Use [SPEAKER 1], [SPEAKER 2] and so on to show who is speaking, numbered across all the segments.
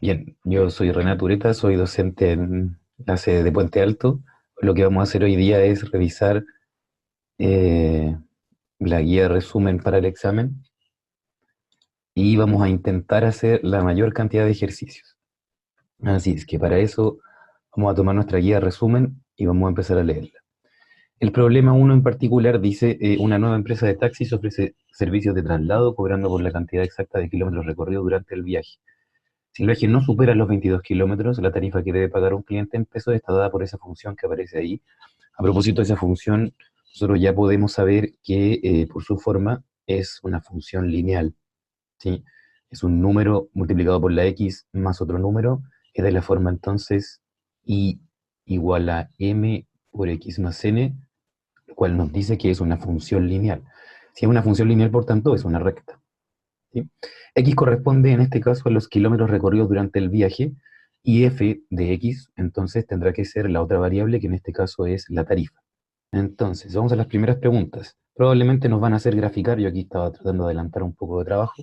[SPEAKER 1] Bien, yo soy Renato Ureta, soy docente en la sede de Puente Alto. Lo que vamos a hacer hoy día es revisar eh, la guía de resumen para el examen y vamos a intentar hacer la mayor cantidad de ejercicios. Así es que para eso vamos a tomar nuestra guía de resumen y vamos a empezar a leerla. El problema uno en particular dice, una nueva empresa de taxis ofrece servicios de traslado cobrando por la cantidad exacta de kilómetros recorridos durante el viaje. Si el viaje no supera los 22 kilómetros, la tarifa que debe pagar un cliente en pesos está dada por esa función que aparece ahí. A propósito de esa función, nosotros ya podemos saber que por su forma es una función lineal, ¿sí? Es un número multiplicado por la x más otro número, que da la forma entonces y igual a m por x más n, lo cual nos dice que es una función lineal. Si es una función lineal, por tanto, es una recta. ¿Sí? X corresponde en este caso a los kilómetros recorridos durante el viaje y f de x entonces tendrá que ser la otra variable que en este caso es la tarifa. Entonces, vamos a las primeras preguntas. Probablemente nos van a hacer graficar, yo aquí estaba tratando de adelantar un poco de trabajo.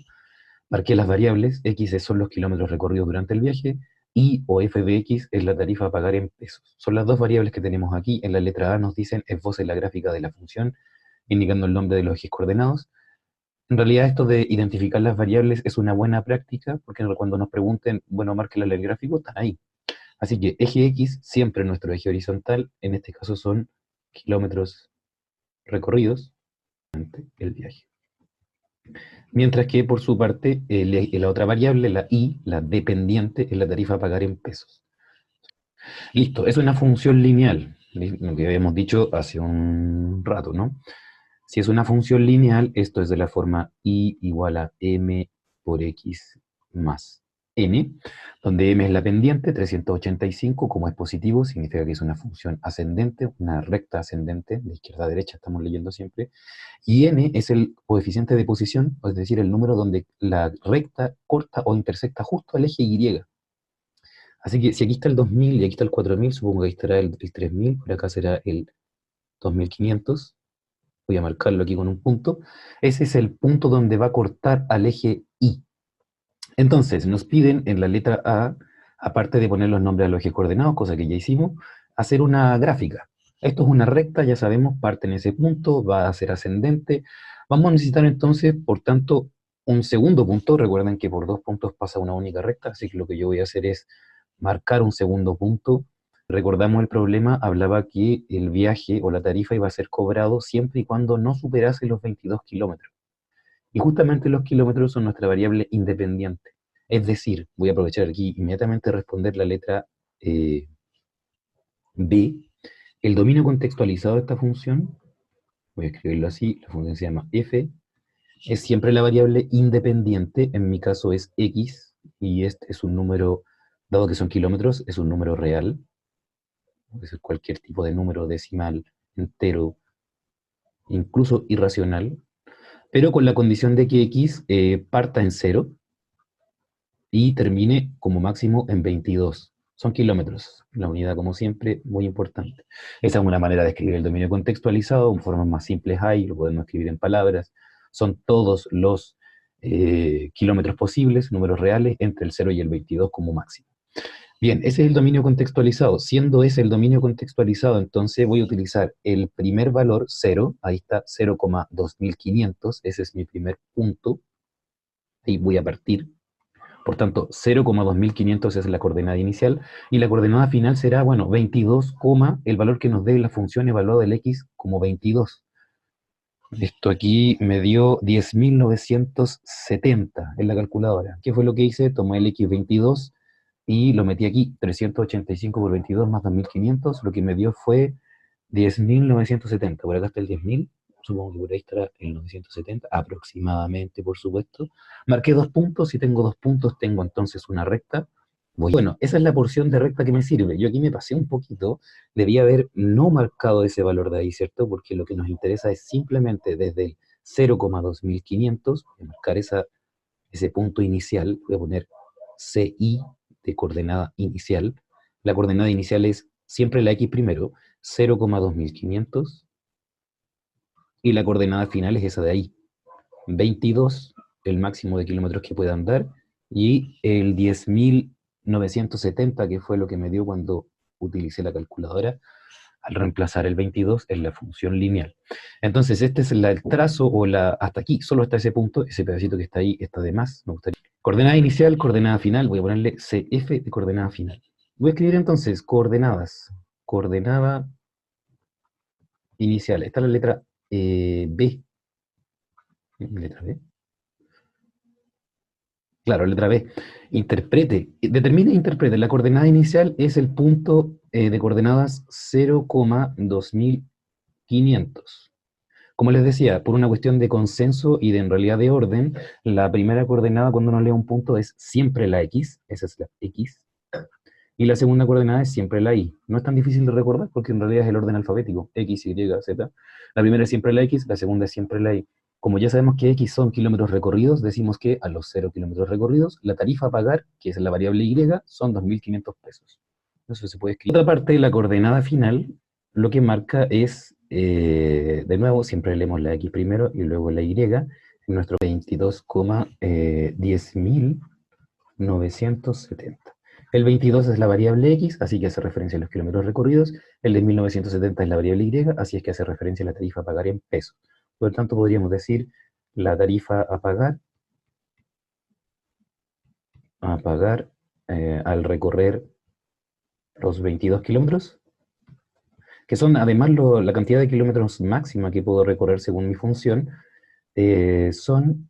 [SPEAKER 1] Marqué las variables, x son los kilómetros recorridos durante el viaje y o f de x es la tarifa a pagar en pesos. Son las dos variables que tenemos aquí. En la letra A nos dicen esboce la gráfica de la función, indicando el nombre de los ejes coordenados. En realidad esto de identificar las variables es una buena práctica, porque cuando nos pregunten, bueno, márquela en el gráfico, están ahí. Así que eje X, siempre nuestro eje horizontal, en este caso son kilómetros recorridos, el viaje. Mientras que por su parte, la otra variable, la Y, la dependiente, es la tarifa a pagar en pesos. Listo, es una función lineal, lo que habíamos dicho hace un rato, ¿no? Si es una función lineal, esto es de la forma y igual a m por x más n, donde m es la pendiente, 385, como es positivo, significa que es una función ascendente, una recta ascendente, de izquierda a derecha estamos leyendo siempre, y n es el coeficiente de posición, es decir, el número donde la recta corta o intersecta justo al eje y. Así que si aquí está el 2000 y aquí está el 4000, supongo que ahí estará el 3000, por acá será el 2500. Voy a marcarlo aquí con un punto. Ese es el punto donde va a cortar al eje Y. Entonces, nos piden en la letra A, aparte de poner los nombres a los ejes coordenados, cosa que ya hicimos, hacer una gráfica. Esto es una recta, ya sabemos, parte en ese punto, va a ser ascendente. Vamos a necesitar entonces, por tanto, un segundo punto. Recuerden que por dos puntos pasa una única recta, así que lo que yo voy a hacer es marcar un segundo punto. Recordamos el problema, hablaba que el viaje o la tarifa iba a ser cobrado siempre y cuando no superase los 22 kilómetros. Y justamente los kilómetros son nuestra variable independiente. Es decir, voy a aprovechar aquí inmediatamente responder la letra B. El dominio contextualizado de esta función, voy a escribirlo así, la función se llama f, es siempre la variable independiente, en mi caso es x, y este es un número, dado que son kilómetros, es un número real, puede ser cualquier tipo de número decimal, entero, incluso irracional, pero con la condición de que x parta en cero y termine como máximo en 22. Son kilómetros, la unidad como siempre, muy importante. Esa es una manera de escribir el dominio contextualizado, en formas más simples hay, lo podemos escribir en palabras. Son todos los kilómetros posibles, números reales, entre el 0 y el 22 como máximo. Bien, ese es el dominio contextualizado. Siendo ese el dominio contextualizado, entonces voy a utilizar el primer valor, 0, ahí está 0,2500, ese es mi primer punto, ahí voy a partir. Por tanto, 0,2500 es la coordenada inicial y la coordenada final será, bueno, 22, el valor que nos dé la función evaluada del x como 22. Esto aquí me dio 10.970 en la calculadora. ¿Qué fue lo que hice? Tomé el x22 y lo metí aquí, 385 por 22 más 2.500, lo que me dio fue 10.970. Por acá está el 10.000, supongo que por ahí estará el 970, aproximadamente, por supuesto. Marqué dos puntos, si tengo dos puntos, tengo entonces una recta. Bueno, esa es la porción de recta que me sirve. Yo aquí me pasé un poquito, debía haber no marcado ese valor de ahí, ¿cierto? Porque lo que nos interesa es simplemente desde el 0,2500, voy a marcar ese punto inicial, voy a poner CI de coordenada inicial. La coordenada inicial es siempre la X primero, 0,2500, y la coordenada final es esa de ahí, 22, el máximo de kilómetros que pueda andar, y el 10.000 1970, que fue lo que me dio cuando utilicé la calculadora, al reemplazar el 22 en la función lineal. Entonces, este es el trazo, hasta aquí, solo hasta ese punto, ese pedacito que está ahí, está de más, me gustaría. Coordenada inicial, coordenada final, voy a ponerle CF de coordenada final. Voy a escribir entonces coordenadas, coordenada inicial, esta es la letra B, letra B. Claro, letra B. Interprete, determine e interprete. La coordenada inicial es el punto de coordenadas 0,2500. Como les decía, por una cuestión de consenso y de en realidad de orden, la primera coordenada cuando uno lee un punto es siempre la X, esa es la X, y la segunda coordenada es siempre la Y. No es tan difícil de recordar porque en realidad es el orden alfabético, X, Y, Z. La primera es siempre la X, la segunda es siempre la Y. Como ya sabemos que X son kilómetros recorridos, decimos que a los 0 kilómetros recorridos, la tarifa a pagar, que es la variable Y, son 2.500 pesos. Eso se puede escribir. Otra parte, la coordenada final, lo que marca es, de nuevo, siempre leemos la X primero y luego la Y, en nuestro 22,10.970. El 22 es la variable X, así que hace referencia a los kilómetros recorridos. El de 1970 es la variable Y, así es que hace referencia a la tarifa a pagar en pesos. Por lo tanto, podríamos decir la tarifa a pagar al recorrer los 22 kilómetros, que son además la cantidad de kilómetros máxima que puedo recorrer según mi función, son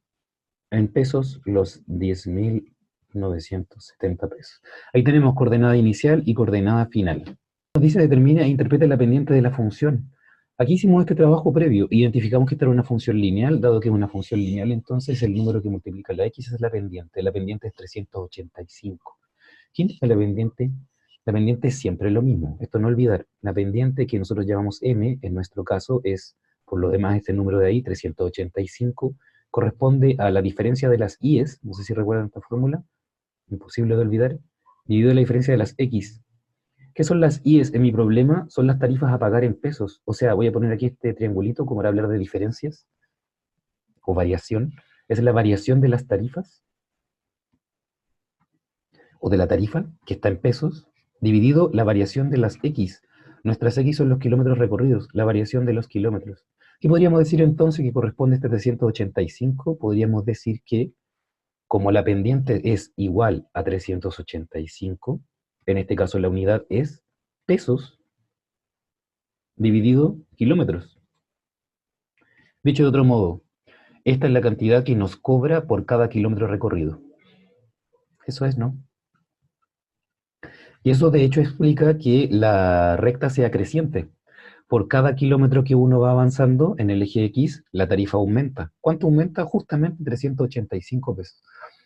[SPEAKER 1] en pesos los 10.970 pesos. Ahí tenemos coordenada inicial y coordenada final. Nos dice determina e interpreta la pendiente de la función. Aquí hicimos este trabajo previo, identificamos que esta era una función lineal, dado que es una función lineal, entonces el número que multiplica la x es la pendiente es 385. ¿Quién tiene la pendiente? La pendiente es siempre lo mismo, esto no olvidar, la pendiente que nosotros llamamos m, en nuestro caso es, por lo demás, este número de ahí, 385, corresponde a la diferencia de las i's, no sé si recuerdan esta fórmula, imposible de olvidar, dividido la diferencia de las x. ¿Qué son las IES en mi problema? Son las tarifas a pagar en pesos. O sea, voy a poner aquí este triangulito como para hablar de diferencias o variación. Es la variación de las tarifas o de la tarifa, que está en pesos, dividido la variación de las X. Nuestras X son los kilómetros recorridos, la variación de los kilómetros. ¿Qué podríamos decir entonces que corresponde a este 385? Podríamos decir que como la pendiente es igual a 385, en este caso la unidad es pesos dividido kilómetros. Dicho de otro modo, esta es la cantidad que nos cobra por cada kilómetro recorrido. Eso es, ¿no? Y eso de hecho explica que la recta sea creciente. Por cada kilómetro que uno va avanzando en el eje X, la tarifa aumenta. ¿Cuánto aumenta? Justamente 385 pesos.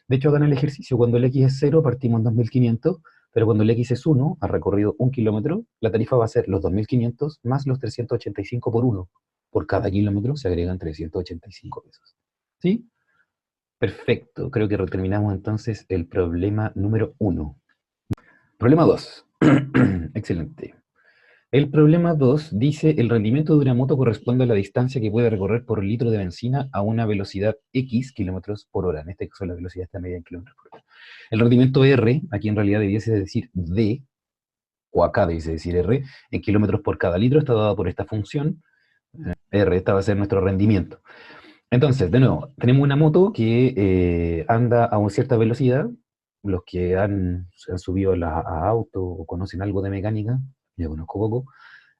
[SPEAKER 1] De hecho, hagan el ejercicio. Cuando el X es 0, partimos en 2.500, pero cuando el X es 1, ha recorrido 1 kilómetro, la tarifa va a ser los 2.500 más los 385 por 1. Por cada kilómetro se agregan 385 pesos. ¿Sí? Perfecto. Creo que terminamos entonces el problema número 1. Problema 2. Excelente. El problema 2 dice, el rendimiento de una moto corresponde a la distancia que puede recorrer por litro de benzina a una velocidad X kilómetros por hora. En este caso la velocidad está medida en kilómetros por hora. El rendimiento R, aquí en realidad debiese decir D, o acá debiese decir R, en kilómetros por cada litro, está dado por esta función. R, esta va a ser nuestro rendimiento. Entonces, de nuevo, tenemos una moto que anda a una cierta velocidad. Los que se han subido a auto o conocen algo de mecánica, yo conozco poco,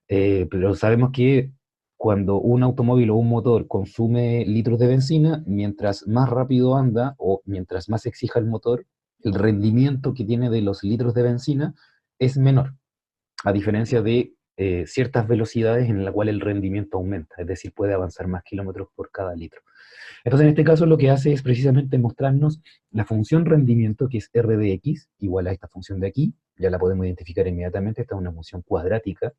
[SPEAKER 1] pero sabemos que cuando un automóvil o un motor consume litros de benzina, mientras más rápido anda o mientras más exija el motor, el rendimiento que tiene de los litros de benzina es menor, a diferencia de ciertas velocidades en la cual el rendimiento aumenta, es decir, puede avanzar más kilómetros por cada litro. Entonces, en este caso, lo que hace es precisamente mostrarnos la función rendimiento, que es R de X, igual a esta función de aquí, ya la podemos identificar inmediatamente, esta es una función cuadrática.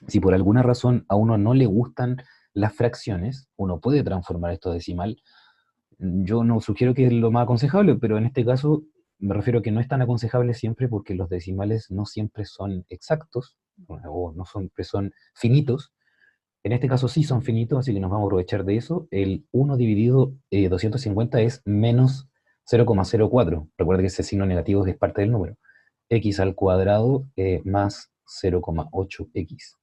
[SPEAKER 1] Si por alguna razón a uno no le gustan las fracciones, uno puede transformar esto a decimal. Yo no sugiero que es lo más aconsejable, pero en este caso me refiero a que no es tan aconsejable siempre porque los decimales no siempre son exactos, o no siempre son finitos. En este caso sí son finitos, así que nos vamos a aprovechar de eso. El 1 dividido 250 es menos 0,04. Recuerda que ese signo negativo es parte del número. x al cuadrado más 0,8x.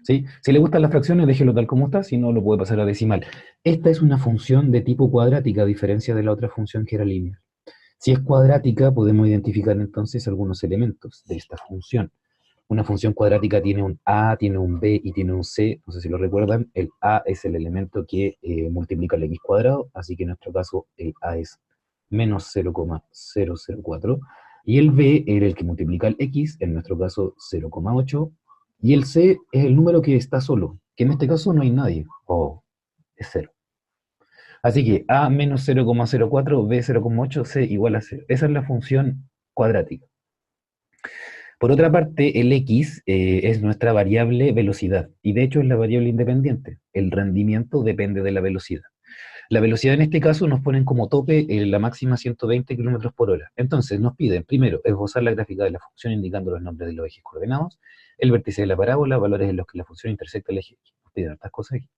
[SPEAKER 1] ¿Sí? Si le gustan las fracciones, déjelo tal como está, si no lo puede pasar a decimal. Esta es una función de tipo cuadrática, a diferencia de la otra función que era lineal. Si es cuadrática, podemos identificar entonces algunos elementos de esta función. Una función cuadrática tiene un a, tiene un b y tiene un c. No sé si lo recuerdan. El a es el elemento que multiplica el x cuadrado, así que en nuestro caso el a es menos 0,004. Y el b era el que multiplica el x, en nuestro caso 0,8. Y el c es el número que está solo, que en este caso no hay nadie. Oh, es cero. Así que a menos 0,04, b 0,8, c igual a cero. Esa es la función cuadrática. Por otra parte, el x es nuestra variable velocidad, y de hecho es la variable independiente. El rendimiento depende de la velocidad. La velocidad en este caso nos ponen como tope la máxima 120 kilómetros por hora. Entonces nos piden primero esbozar la gráfica de la función indicando los nombres de los ejes coordenados, el vértice de la parábola, valores en los que la función intersecta el eje X. Nos piden estas cosas aquí.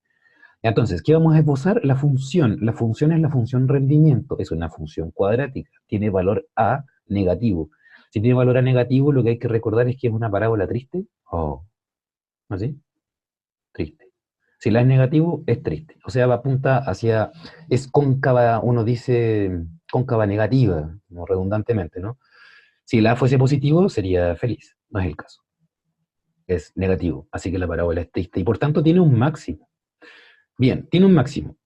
[SPEAKER 1] Entonces, ¿qué vamos a esbozar? La función. La función es la función rendimiento, es una función cuadrática, tiene valor a negativo. Si tiene valor a negativo, lo que hay que recordar es que es una parábola triste. Oh, ¿así? Triste. Si la es negativo, es triste. O sea, va apunta hacia, es cóncava, uno dice cóncava negativa, no redundantemente, ¿no? Si la fuese positivo, sería feliz. No es el caso. Es negativo. Así que la parábola es triste. Y por tanto tiene un máximo. Bien, tiene un máximo.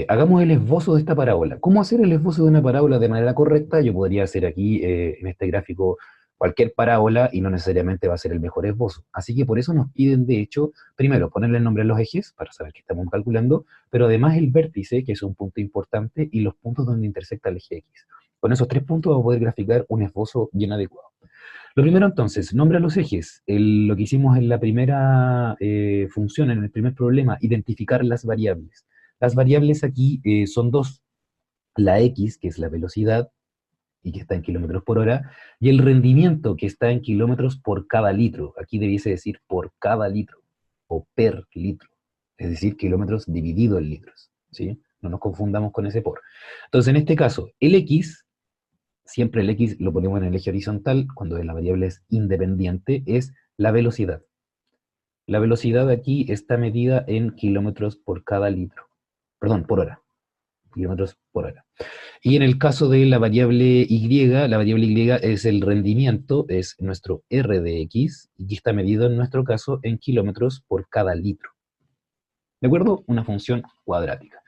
[SPEAKER 1] Hagamos el esbozo de esta parábola. ¿Cómo hacer el esbozo de una parábola de manera correcta? Yo podría hacer aquí, en este gráfico, cualquier parábola y no necesariamente va a ser el mejor esbozo. Así que por eso nos piden, de hecho, primero ponerle el nombre a los ejes para saber qué estamos calculando, pero además el vértice, que es un punto importante, y los puntos donde intersecta el eje X. Con esos tres puntos vamos a poder graficar un esbozo bien adecuado. Lo primero entonces, nombra los ejes. Lo que hicimos en la primera función, en el primer problema, identificar las variables. Las variables aquí son dos. La x, que es la velocidad, y que está en kilómetros por hora, y el rendimiento, que está en kilómetros por cada litro. Aquí debiese decir por cada litro, o per litro. Es decir, kilómetros dividido en litros. ¿Sí? No nos confundamos con ese por. Entonces, en este caso, el x siempre el x lo ponemos en el eje horizontal, cuando la variable es independiente, es la velocidad. La velocidad aquí está medida en kilómetros por cada litro. Perdón, por hora. Kilómetros por hora. Y en el caso de la variable y es el rendimiento, es nuestro r de x, y está medido en nuestro caso en kilómetros por cada litro. ¿De acuerdo? Una función cuadrática.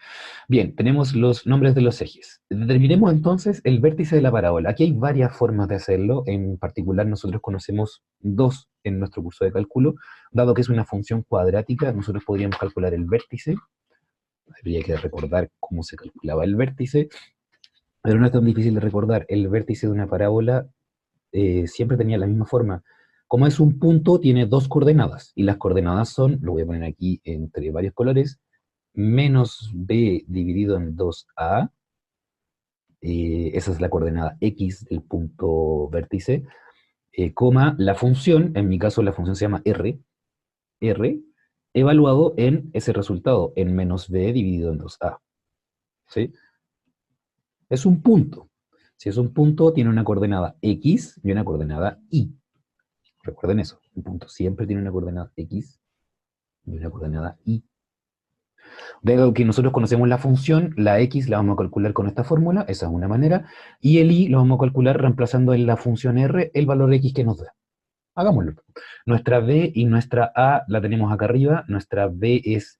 [SPEAKER 1] Bien, tenemos los nombres de los ejes. Determinemos entonces el vértice de la parábola. Aquí hay varias formas de hacerlo. En particular, nosotros conocemos dos en nuestro curso de cálculo. Dado que es una función cuadrática, nosotros podríamos calcular el vértice. Habría que recordar cómo se calculaba el vértice, pero no es tan difícil de recordar. El vértice de una parábola siempre tenía la misma forma. Como es un punto, tiene dos coordenadas, y las coordenadas son, lo voy a poner aquí entre varios colores, menos b dividido en 2a, esa es la coordenada x del punto vértice, coma la función, en mi caso la función se llama r, evaluado en ese resultado, en menos b dividido en 2a. ¿Sí? Es un punto. Si es un punto, tiene una coordenada x y una coordenada y. Recuerden eso, un punto siempre tiene una coordenada x y una coordenada y. Dado que nosotros conocemos la función, la x la vamos a calcular con esta fórmula, esa es una manera, y el y lo vamos a calcular reemplazando en la función r el valor x que nos da. Hagámoslo. Nuestra b y nuestra a la tenemos acá arriba, nuestra b es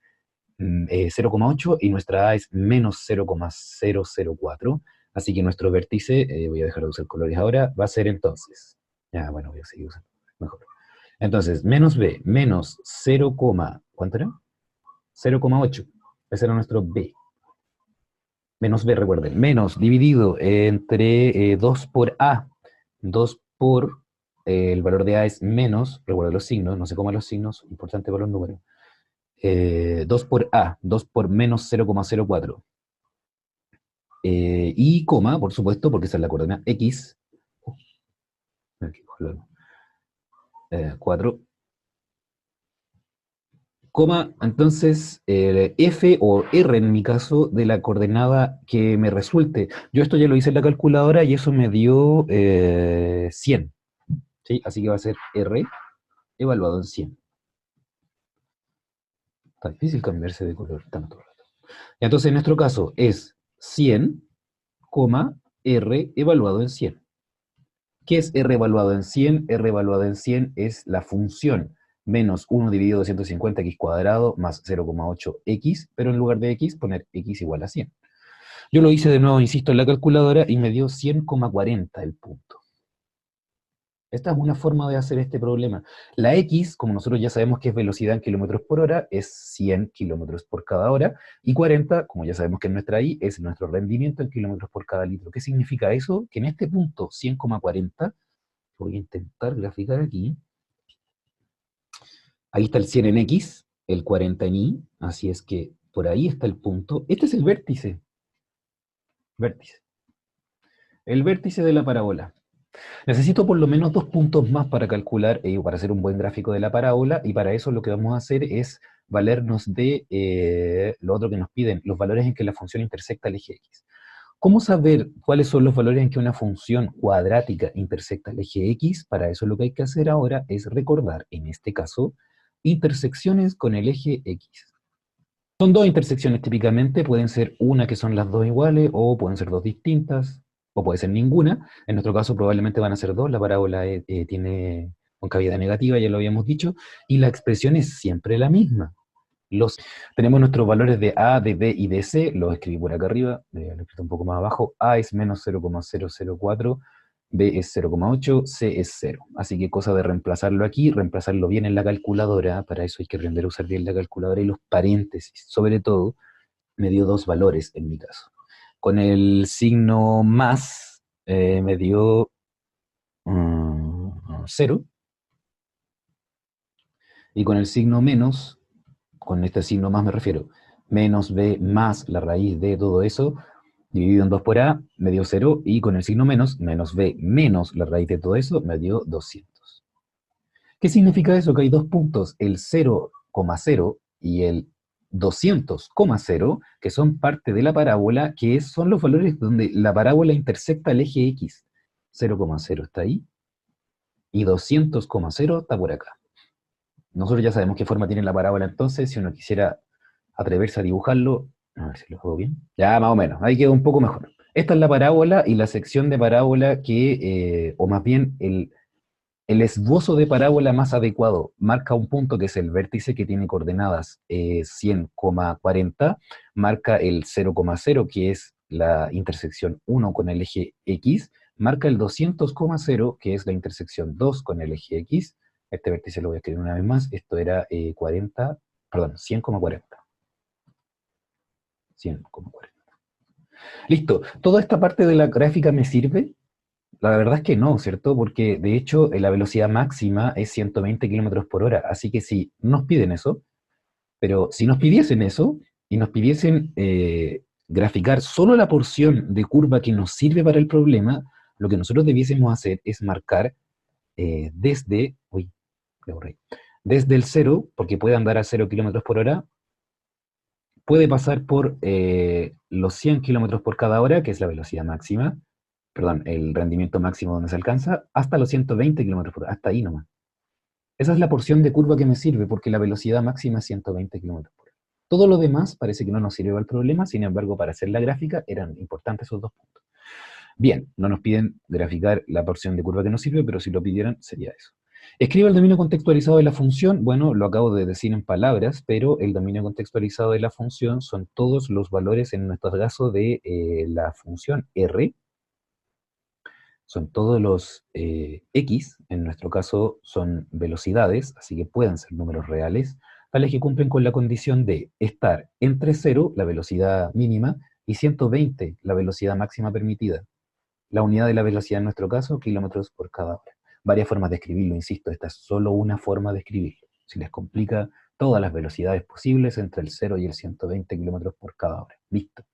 [SPEAKER 1] 0,8 y nuestra a es menos 0,004, así que nuestro vértice, voy a dejar de usar colores ahora, va a ser entonces, ya bueno, voy a seguir usando, mejor. Entonces, menos b, menos 0, ¿cuánto era? 0,8. Ese era nuestro b. Menos b, recuerden. Menos dividido entre 2 por a. 2 por el valor de a es menos, recuerden los signos, no sé cómo los signos, importante para los números. 2 por a, 2 por menos 0,04. Y coma, por supuesto, porque esa es la coordenada x. 4. Coma, entonces, f o r en mi caso, de la coordenada que me resulte. Yo esto ya lo hice en la calculadora y eso me dio 100. ¿sí? Así que va a ser R evaluado en 100. Está difícil cambiarse de color tanto rato. Entonces, en nuestro caso es 100, R evaluado en 100. ¿Qué es R evaluado en 100? R evaluado en 100 es la función menos 1 dividido 250x cuadrado más 0,8x, pero en lugar de x poner x igual a 100. Yo lo hice de nuevo, insisto, en la calculadora y me dio 100,40 el punto. Esta es una forma de hacer este problema. La X, como nosotros ya sabemos que es velocidad en kilómetros por hora, es 100 kilómetros por cada hora, y 40, como ya sabemos que es nuestra Y, es nuestro rendimiento en kilómetros por cada litro. ¿Qué significa eso? Que en este punto, 100,40, voy a intentar graficar aquí, ahí está el 100 en X, el 40 en Y, así es que por ahí está el punto. Este es el vértice, vértice. El vértice de la parábola. Necesito por lo menos 2 puntos más para calcular, para hacer un buen gráfico de la parábola, y para eso lo que vamos a hacer es valernos de lo otro que nos piden, los valores en que la función intersecta el eje X. ¿Cómo saber cuáles son los valores en que una función cuadrática intersecta el eje X? Para eso lo que hay que hacer ahora es recordar, en este caso, intersecciones con el eje X. Son dos intersecciones típicamente, pueden ser una que son las dos iguales, o pueden ser dos distintas, o puede ser ninguna. En nuestro caso probablemente van a ser dos, la parábola tiene concavidad negativa, ya lo habíamos dicho, y la expresión es siempre la misma. Tenemos nuestros valores de A, de B y de C, los escribí por acá arriba, lo he escrito un poco más abajo. A es menos 0,004, B es 0,8, C es 0. Así que cosa de reemplazarlo aquí, reemplazarlo bien en la calculadora, para eso hay que aprender a usar bien la calculadora y los paréntesis. Sobre todo, me dio dos valores en mi caso. Con el signo más, me dio 0, y con el signo menos, con este signo más me refiero, menos b más la raíz de todo eso, dividido en 2 por a, me dio 0, y con el signo menos, menos b menos la raíz de todo eso, me dio 200. ¿Qué significa eso? Que hay dos puntos, el 0,0 y el 200,0, que son parte de la parábola, que son los valores donde la parábola intersecta el eje X. 0,0 está ahí, y 200,0 está por acá. Nosotros ya sabemos qué forma tiene la parábola entonces, si uno quisiera atreverse a dibujarlo, a ver si lo hago bien. Ya, más o menos, ahí quedó un poco mejor. Esta es la parábola y la sección de parábola que, o más bien el esbozo de parábola más adecuado, marca un punto que es el vértice que tiene coordenadas 100,40, marca el 0,0 que es la intersección 1 con el eje X, marca el 200,0 que es la intersección 2 con el eje X. Este vértice lo voy a escribir una vez más, esto era 100,40. 100,40. Listo, ¿toda esta parte de la gráfica me sirve? La verdad es que no, ¿cierto? Porque de hecho la velocidad máxima es 120 kilómetros por hora, así que si nos piden eso, pero si nos pidiesen eso y nos pidiesen graficar solo la porción de curva que nos sirve para el problema, lo que nosotros debiésemos hacer es marcar le borré, desde el cero, porque puede andar a 0 kilómetros por hora, puede pasar por los 100 kilómetros por cada hora, que es la velocidad máxima, perdón, el rendimiento máximo donde se alcanza, hasta los 120 kilómetros por hora, hasta ahí nomás. Esa es la porción de curva que me sirve, porque la velocidad máxima es 120 kilómetros por hora. Todo lo demás parece que no nos sirve para el problema, sin embargo, para hacer la gráfica eran importantes esos dos puntos. Bien, no nos piden graficar la porción de curva que nos sirve, pero si lo pidieran, sería eso. Escribe el dominio contextualizado de la función. Bueno, lo acabo de decir en palabras, pero el dominio contextualizado de la función son todos los valores, en nuestro caso, de la función R. Son todos los X, en nuestro caso son velocidades, así que pueden ser números reales, tales que cumplen con la condición de estar entre 0, la velocidad mínima, y 120, la velocidad máxima permitida. La unidad de la velocidad en nuestro caso, kilómetros por cada hora. Varias formas de escribirlo, insisto, esta es solo una forma de escribirlo. Si les complica, todas las velocidades posibles entre el 0 y el 120 kilómetros por cada hora. Listo.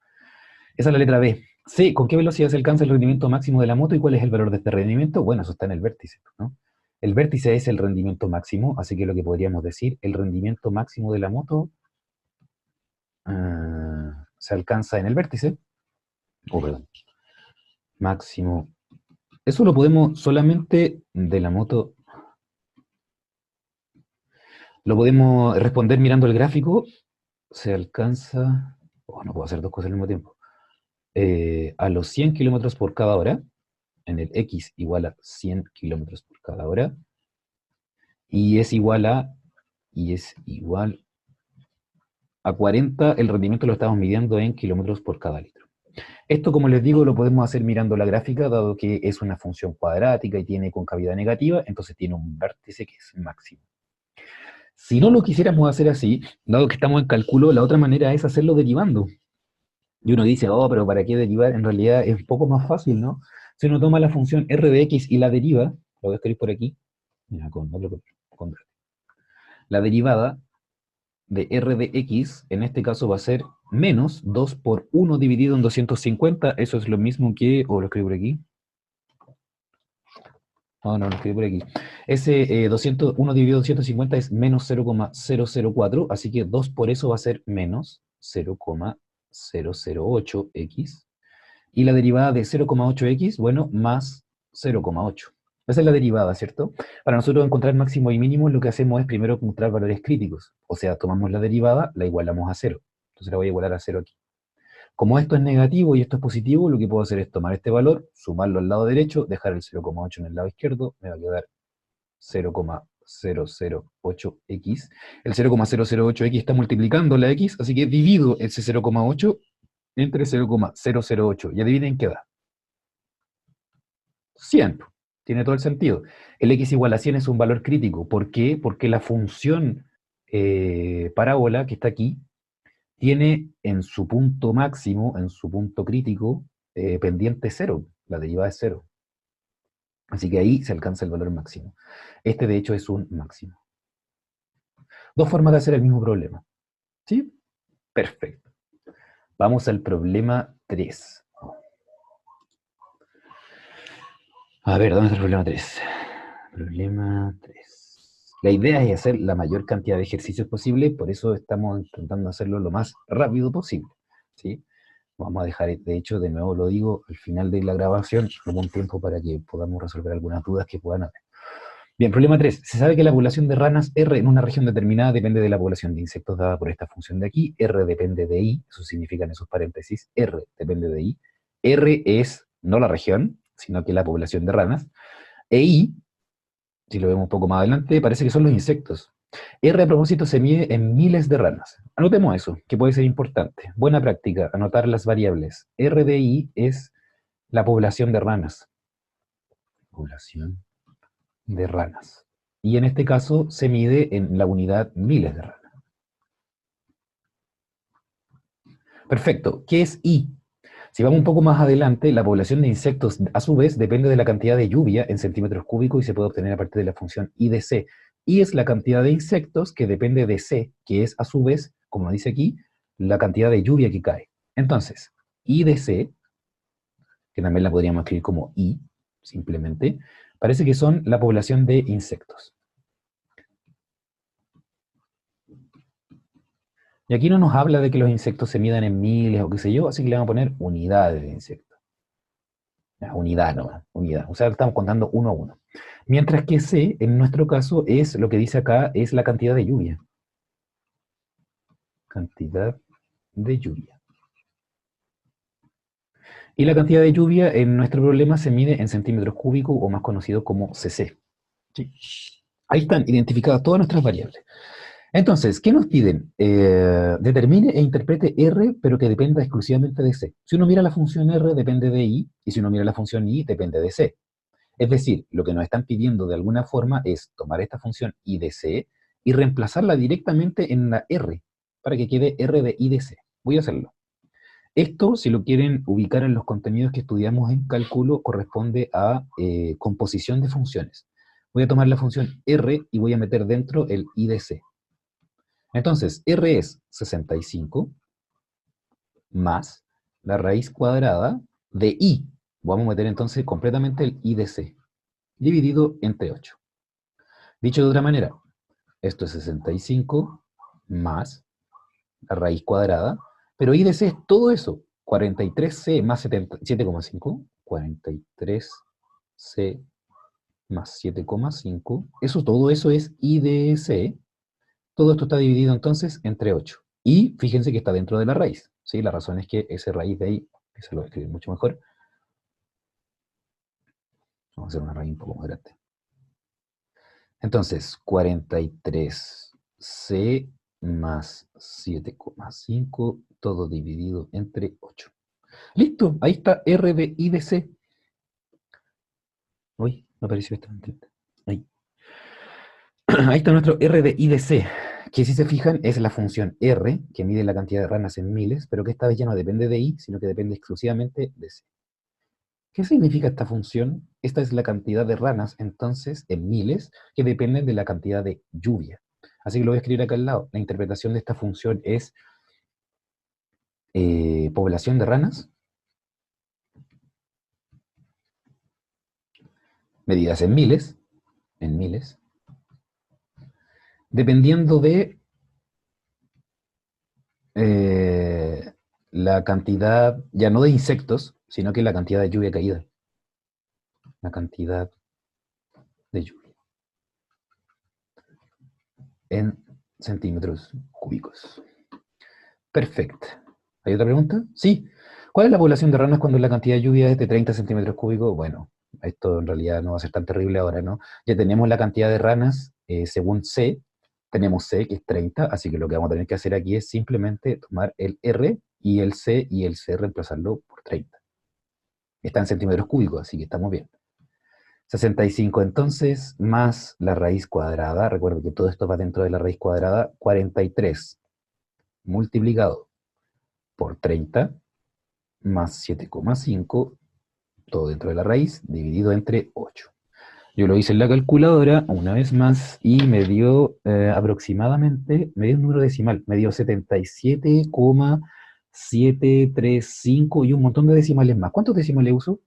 [SPEAKER 1] Esa es la letra B. C, ¿con qué velocidad se alcanza el rendimiento máximo de la moto y cuál es el valor de este rendimiento? Bueno, eso está en el vértice, ¿no? El vértice es el rendimiento máximo, así que lo que podríamos decir, el rendimiento máximo de la moto se alcanza en el vértice. Oh, perdón. Máximo Eso lo podemos solamente de la moto, lo podemos responder mirando el gráfico. Se alcanza, oh, no puedo hacer dos cosas al mismo tiempo. A los 100 kilómetros por cada hora, en el X igual a 100 kilómetros por cada hora, y es igual a, y es igual a 40, el rendimiento lo estamos midiendo en kilómetros por cada litro. Esto, como les digo, lo podemos hacer mirando la gráfica, dado que es una función cuadrática y tiene concavidad negativa, entonces tiene un vértice que es máximo. Si no lo quisiéramos hacer así, dado que estamos en cálculo, la otra manera es hacerlo derivando. Y uno dice, oh, pero ¿para qué derivar? En realidad es un poco más fácil, ¿no? Si uno toma la función r de x y la deriva, lo voy a escribir por aquí, mira, con la derivada de r de x, en este caso va a ser menos 2 por 1 dividido en 250, eso es lo mismo que, o lo escribo por aquí, no, lo escribí por aquí. Ese 1 dividido en 250 es menos 0,004, así que 2 por eso va a ser menos 0,008x. Y la derivada de 0,8x, bueno, más 0,8. Esa es la derivada, ¿cierto? Para nosotros encontrar máximo y mínimo, lo que hacemos es primero encontrar valores críticos. O sea, tomamos la derivada, la igualamos a 0. Entonces la voy a igualar a 0 aquí. Como esto es negativo y esto es positivo, lo que puedo hacer es tomar este valor, sumarlo al lado derecho, dejar el 0,8 en el lado izquierdo, me va a quedar 0,008x. El 0,008x está multiplicando la x, así que divido ese 0,8 entre 0,008. Y adivinen qué da. 100. Tiene todo el sentido. El x igual a 100 es un valor crítico. ¿Por qué? Porque la función parábola que está aquí tiene en su punto máximo, en su punto crítico, pendiente 0. La derivada es 0. Así que ahí se alcanza el valor máximo. Este, de hecho, es un máximo. Dos formas de hacer el mismo problema. ¿Sí? Perfecto. Vamos al problema 3. A ver, ¿dónde está el problema 3? Problema 3. La idea es hacer la mayor cantidad de ejercicios posible, por eso estamos intentando hacerlo lo más rápido posible. ¿Sí? Vamos a dejar, de hecho, de nuevo lo digo, al final de la grabación, como un tiempo para que podamos resolver algunas dudas que puedan haber. Bien, problema 3. Se sabe que la población de ranas R en una región determinada depende de la población de insectos dada por esta función de aquí. R depende de I, eso significa en esos paréntesis, R depende de I. R es no la región, sino que la población de ranas. E I, si lo vemos un poco más adelante, parece que son los insectos. R a propósito se mide en miles de ranas. Anotemos eso, que puede ser importante. Buena práctica, anotar las variables. R de I es la población de ranas. Población de ranas. Y en este caso se mide en la unidad miles de ranas. Perfecto. ¿Qué es I? Si vamos un poco más adelante, la población de insectos a su vez depende de la cantidad de lluvia en centímetros cúbicos y se puede obtener a partir de la función I de C. I es la cantidad de insectos que depende de C, que es a su vez, como dice aquí, la cantidad de lluvia que cae. Entonces, I de C, que también la podríamos escribir como I, simplemente, parece que son la población de insectos. Y aquí no nos habla de que los insectos se midan en miles o qué sé yo, así que le vamos a poner unidades de insectos. Ya, unidad nomás, unidad. O sea, estamos contando uno a uno. Mientras que C, en nuestro caso, es lo que dice acá, es la cantidad de lluvia. Cantidad de lluvia. Y la cantidad de lluvia en nuestro problema se mide en centímetros cúbicos o más conocido como cc. Sí. Ahí están identificadas todas nuestras variables. Entonces, ¿qué nos piden? Determine e interprete R, pero que dependa exclusivamente de C. Si uno mira la función R, depende de I, y si uno mira la función I, depende de C. Es decir, lo que nos están pidiendo de alguna forma es tomar esta función I de C y reemplazarla directamente en la R, para que quede R de I de C. Voy a hacerlo. Esto, si lo quieren ubicar en los contenidos que estudiamos en cálculo, corresponde a composición de funciones. Voy a tomar la función R y voy a meter dentro el I de C. Entonces, R es 65 más la raíz cuadrada de I. Vamos a meter entonces completamente el I de C, dividido entre 8. Dicho de otra manera, esto es 65 más la raíz cuadrada, pero I de C es todo eso, 43C más 7,5, 43C C más 7,5. Todo eso es I de C. Todo esto está dividido entonces entre 8. Y fíjense que está dentro de la raíz. ¿Sí? La razón es que ese raíz de ahí, que se lo voy a escribir mucho mejor, vamos a hacer una raíz un poco más grande. Entonces, 43C más 7,5, todo dividido entre 8. ¡Listo! Ahí está R de I de C. Uy, no apareció esta. Ahí. Ahí está nuestro R de I de C, que si se fijan es la función R, que mide la cantidad de ranas en miles, pero que esta vez ya no depende de I, sino que depende exclusivamente de C. ¿Qué significa esta función? Esta es la cantidad de ranas, entonces, en miles, que dependen de la cantidad de lluvia. Así que lo voy a escribir acá al lado. La interpretación de esta función es población de ranas, medidas en miles, dependiendo de eh, la cantidad, ya no de insectos, sino que la cantidad de lluvia caída. La cantidad de lluvia en centímetros cúbicos. Perfecto. ¿Hay otra pregunta? Sí. ¿Cuál es la población de ranas cuando la cantidad de lluvia es de 30 centímetros cúbicos? Bueno, esto en realidad no va a ser tan terrible ahora, ¿no? Ya tenemos la cantidad de ranas según C. Tenemos C, que es 30, así que lo que vamos a tener que hacer aquí es simplemente tomar el R y el C reemplazarlo por 30. Está en centímetros cúbicos, así que estamos bien. 65 entonces, más la raíz cuadrada, recuerdo que todo esto va dentro de la raíz cuadrada, 43 multiplicado por 30 más 7,5, todo dentro de la raíz, dividido entre 8. Yo lo hice en la calculadora una vez más y me dio aproximadamente, me dio un número decimal, me dio 77,735 y un montón de decimales más. ¿Cuántos decimales uso?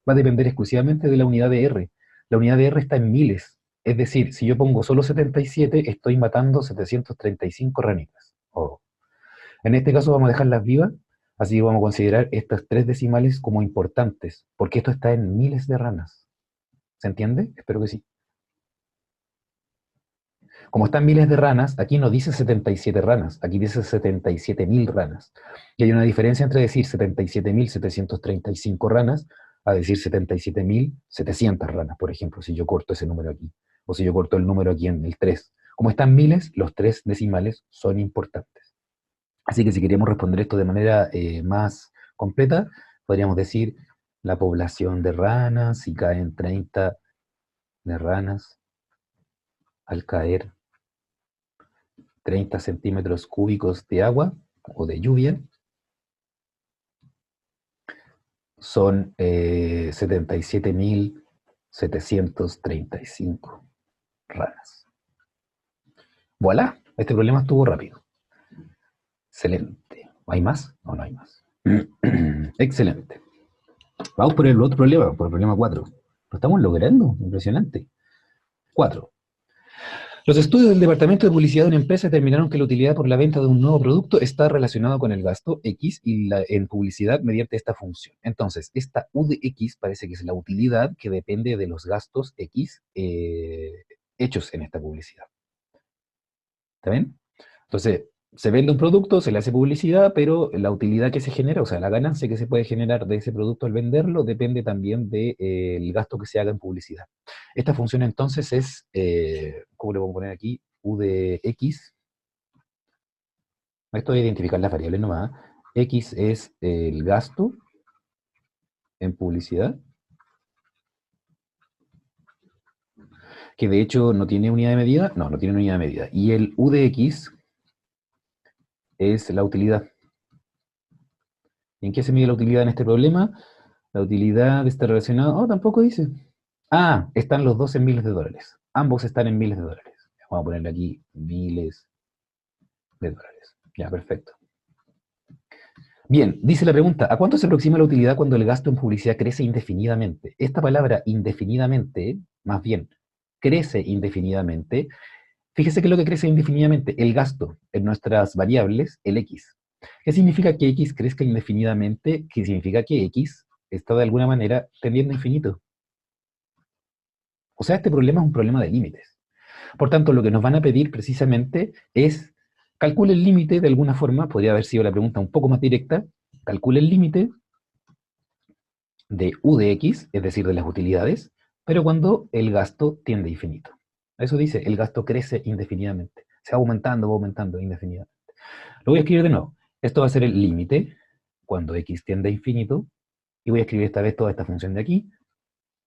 [SPEAKER 1] Va a depender exclusivamente de la unidad de R. La unidad de R está en miles. Es decir, si yo pongo solo 77, estoy matando 735 ranitas. Oh. En este caso vamos a dejarlas vivas, así que vamos a considerar estas tres decimales como importantes, porque esto está en miles de ranas. ¿Se entiende? Espero que sí. Como están miles de ranas, aquí no dice 77 ranas, aquí dice 77.000 ranas. Y hay una diferencia entre decir 77.735 ranas a decir 77.700 ranas, por ejemplo, si yo corto ese número aquí, o si yo corto el número aquí en el 3. Como están miles, los tres decimales son importantes. Así que si queríamos responder esto de manera más completa, podríamos decir la población de ranas, si caen 30 de ranas, al caer 30 centímetros cúbicos de agua o de lluvia, son 77.735 ranas. Voilà, este problema estuvo rápido. Excelente. ¿Hay más? No, no hay más. Excelente. Vamos por el otro problema, por el problema 4. Lo estamos logrando, impresionante. 4. Los estudios del Departamento de Publicidad de una empresa determinaron que la utilidad por la venta de un nuevo producto está relacionado con el gasto X en publicidad mediante esta función. Entonces, esta U de X parece que es la utilidad que depende de los gastos X hechos en esta publicidad. ¿Está bien? Entonces, se vende un producto, se le hace publicidad, pero la utilidad que se genera, o sea, la ganancia que se puede generar de ese producto al venderlo, depende también del gasto que se haga en publicidad. Esta función entonces es, ¿cómo le vamos a poner aquí? U de X. Esto es identificar las variables nomás. X es el gasto en publicidad, que de hecho no tiene unidad de medida. No, no tiene unidad de medida. Y el U de X es la utilidad. ¿En qué se mide la utilidad en este problema? La utilidad está relacionada. Oh, tampoco dice. Ah, están los dos en miles de dólares. Ambos están en miles de dólares. Vamos a ponerle aquí miles de dólares. Ya, perfecto. Bien, dice la pregunta, ¿a cuánto se aproxima la utilidad cuando el gasto en publicidad crece indefinidamente? Esta palabra indefinidamente, más bien, crece indefinidamente. Fíjese que es lo que crece indefinidamente, el gasto en nuestras variables, el X. ¿Qué significa que X crezca indefinidamente? ¿Qué significa que X está de alguna manera tendiendo a infinito? O sea, este problema es un problema de límites. Por tanto, lo que nos van a pedir precisamente es calcule el límite de alguna forma, podría haber sido la pregunta un poco más directa, calcule el límite de U de X, es decir, de las utilidades, pero cuando el gasto tiende a infinito. Eso dice, el gasto crece indefinidamente. Se va aumentando indefinidamente. Lo voy a escribir de nuevo. Esto va a ser el límite cuando X tiende a infinito, y voy a escribir esta vez toda esta función de aquí,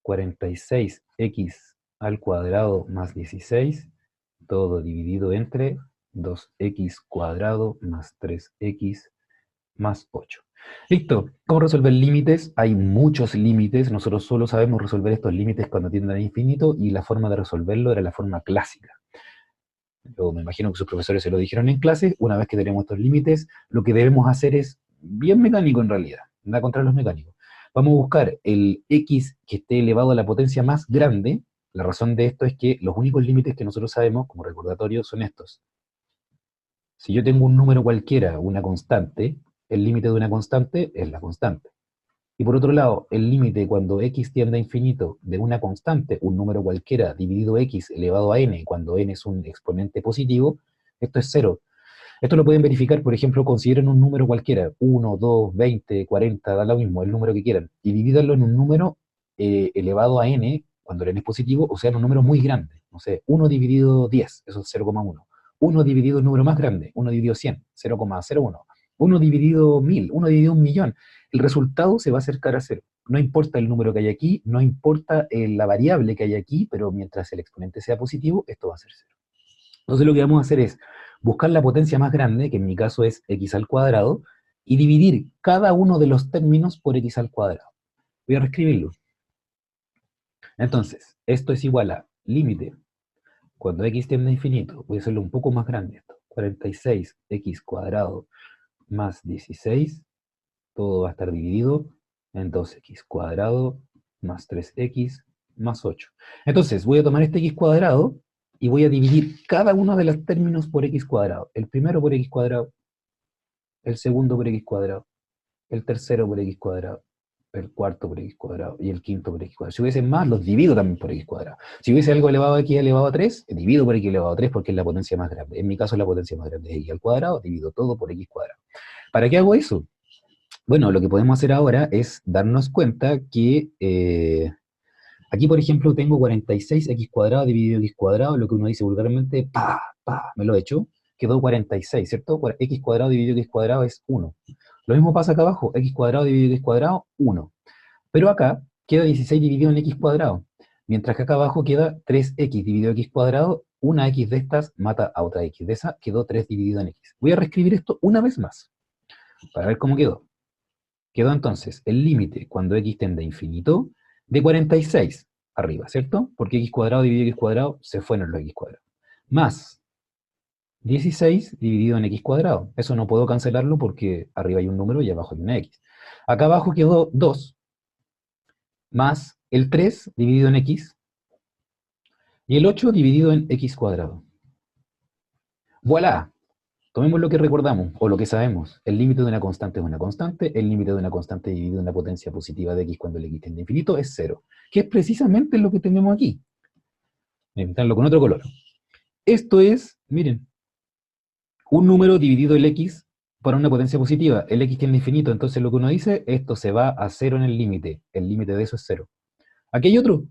[SPEAKER 1] 46x al cuadrado más 16, todo dividido entre 2x cuadrado más 3x más 8. Listo. ¿Cómo resolver límites? Hay muchos límites. Nosotros solo sabemos resolver estos límites cuando tienden a infinito y la forma de resolverlo era la forma clásica. Yo me imagino que sus profesores se lo dijeron en clase. Una vez que tenemos estos límites, lo que debemos hacer es bien mecánico en realidad. Nada contra los mecánicos. Vamos a buscar el x que esté elevado a la potencia más grande. La razón de esto es que los únicos límites que nosotros sabemos, como recordatorio, son estos. Si yo tengo un número cualquiera, una constante, el límite de una constante es la constante. Y por otro lado, el límite cuando x tiende a infinito de una constante, un número cualquiera, dividido x elevado a n, cuando n es un exponente positivo, esto es cero. Esto lo pueden verificar, por ejemplo, consideren un número cualquiera, 1, 2, 20, 40, da lo mismo, el número que quieran, y divídanlo en un número elevado a n, cuando el n es positivo, o sea, en un número muy grande. No sé, 1 dividido 10, eso es 0,1. 1 dividido un número más grande, 1 dividido 100, 0,01. 1 dividido 1000, 1 dividido un millón. El resultado se va a acercar a cero. No importa el número que hay aquí, no importa la variable que hay aquí, pero mientras el exponente sea positivo, esto va a ser cero. Entonces lo que vamos a hacer es buscar la potencia más grande, que en mi caso es x al cuadrado, y dividir cada uno de los términos por x al cuadrado. Voy a reescribirlo. Entonces, esto es igual a límite, cuando x tiende a infinito, voy a hacerlo un poco más grande esto, 46x cuadrado más 16, todo va a estar dividido en 2x cuadrado más 3x más 8. Entonces, voy a tomar este x cuadrado y voy a dividir cada uno de los términos por x cuadrado. El primero por x cuadrado, el segundo por x cuadrado, el tercero por x cuadrado, el cuarto por x cuadrado y el quinto por x cuadrado. Si hubiese más, los divido también por x cuadrado. Si hubiese algo elevado a x elevado a 3, divido por x elevado a 3 porque es la potencia más grande. En mi caso, la potencia más grande es x al cuadrado, divido todo por x cuadrado. ¿Para qué hago eso? Bueno, lo que podemos hacer ahora es darnos cuenta que aquí, por ejemplo, tengo 46x cuadrado dividido x cuadrado, lo que uno dice vulgarmente, me lo he hecho, quedó 46, ¿cierto? X cuadrado dividido x cuadrado es 1. Lo mismo pasa acá abajo, x cuadrado dividido x cuadrado, 1. Pero acá queda 16 dividido en x cuadrado, mientras que acá abajo queda 3x dividido en x cuadrado, una x de estas mata a otra x de esa, quedó 3 dividido en x. Voy a reescribir esto una vez más, para ver cómo quedó. Quedó entonces el límite cuando x tiende a infinito de 46 arriba, ¿cierto? Porque x cuadrado dividido en x cuadrado se fue en los x cuadrado. Más 16 dividido en x cuadrado. Eso no puedo cancelarlo porque arriba hay un número y abajo hay una x. Acá abajo quedó 2 más el 3 dividido en x y el 8 dividido en x cuadrado. ¡Voilá! Tomemos lo que recordamos, o lo que sabemos. El límite de una constante es una constante, el límite de una constante dividido en la potencia positiva de x cuando el x tiende a infinito es 0, que es precisamente lo que tenemos aquí. Voy a pintarlo con otro color. Esto es, miren, un número dividido el x por una potencia positiva. El x tiende a infinito, entonces lo que uno dice, esto se va a 0 en el límite. El límite de eso es 0. Aquí hay otro.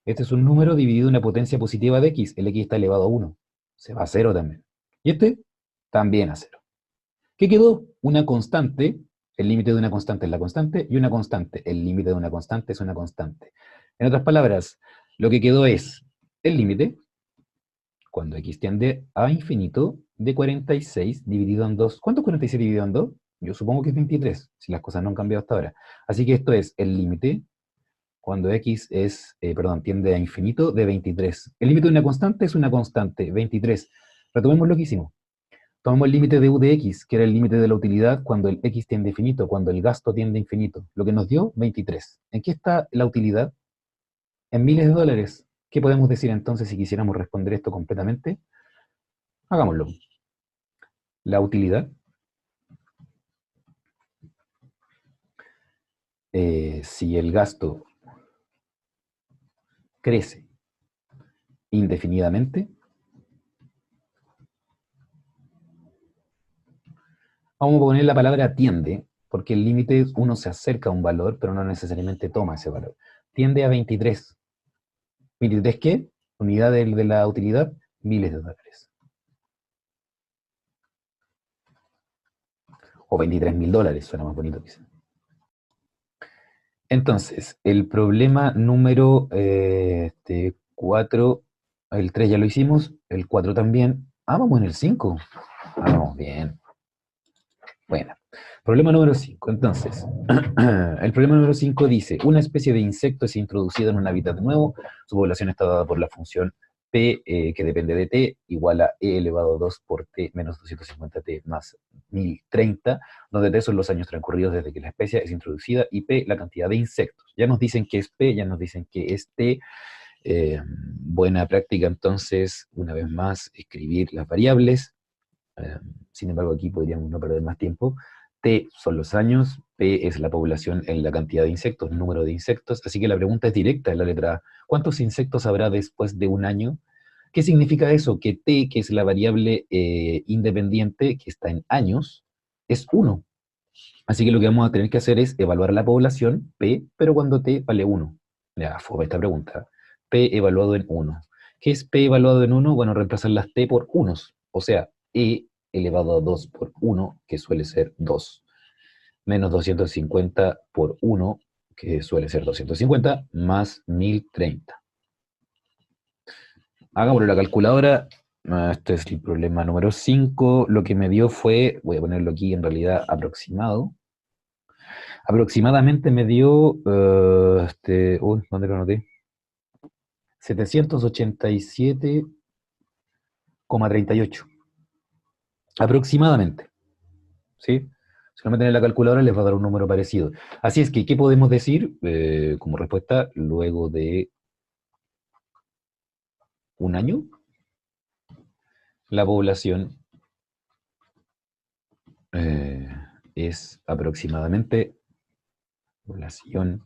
[SPEAKER 1] Este es un número dividido en una potencia positiva de x. El x está elevado a 1. Se va a 0 también. Y este también a 0. ¿Qué quedó? Una constante, el límite de una constante es la constante, y una constante, el límite de una constante es una constante. En otras palabras, lo que quedó es el límite, cuando x tiende a infinito, de 46 dividido en 2. ¿Cuánto es 46 dividido en 2? Yo supongo que es 23, si las cosas no han cambiado hasta ahora. Así que esto es el límite, cuando x tiende a infinito, de 23. El límite de una constante es una constante, 23. Retomemos lo que hicimos. Tomamos el límite de u de x, que era el límite de la utilidad cuando el x tiende a infinito, cuando el gasto tiende a infinito. Lo que nos dio 23. ¿En qué está la utilidad? En miles de dólares. ¿Qué podemos decir entonces si quisiéramos responder esto completamente? Hagámoslo. La utilidad, si el gasto crece indefinidamente. Vamos a poner la palabra tiende, porque el límite uno se acerca a un valor, pero no necesariamente toma ese valor. Tiende a 23. ¿23 qué? Unidad de la utilidad, miles de dólares. O 23.000 dólares, suena más bonito quizás. Entonces, el problema número 4, el 3 ya lo hicimos, el 4 también. Ah, vamos en el 5. Ah, vamos bien. Bueno, problema número 5. Entonces, el problema número 5 dice, una especie de insecto es introducida en un hábitat nuevo, su población está dada por la función P, que depende de T, igual a E elevado a 2 por T menos 250T más 1030, donde T son los años transcurridos desde que la especie es introducida y P la cantidad de insectos. Ya nos dicen que es P, ya nos dicen que es T. Buena práctica entonces, una vez más, escribir las variables. Sin embargo, aquí podríamos no perder más tiempo. T son los años, P es la población en la cantidad de insectos, número de insectos. Así que la pregunta es directa en la letra A. ¿Cuántos insectos habrá después de un año? ¿Qué significa eso? Que T, que es la variable independiente, que está en años, es 1. Así que lo que vamos a tener que hacer es evaluar la población, P, pero cuando T vale 1. Ya, fue esta pregunta. P evaluado en 1. ¿Qué es P evaluado en 1? Bueno, reemplazar las T por unos. O sea, E elevado a 2 por 1, que suele ser 2, menos 250 por 1, que suele ser 250, más 1030. Hagámoslo en la calculadora. Este es el problema número 5. Lo que me dio fue, voy a ponerlo aquí en realidad aproximado. Aproximadamente me dio, ¿dónde lo anoté? 787,38. Aproximadamente, ¿sí? Si lo meten en la calculadora les va a dar un número parecido. Así es que, ¿qué podemos decir como respuesta luego de un año? La población eh, es aproximadamente, población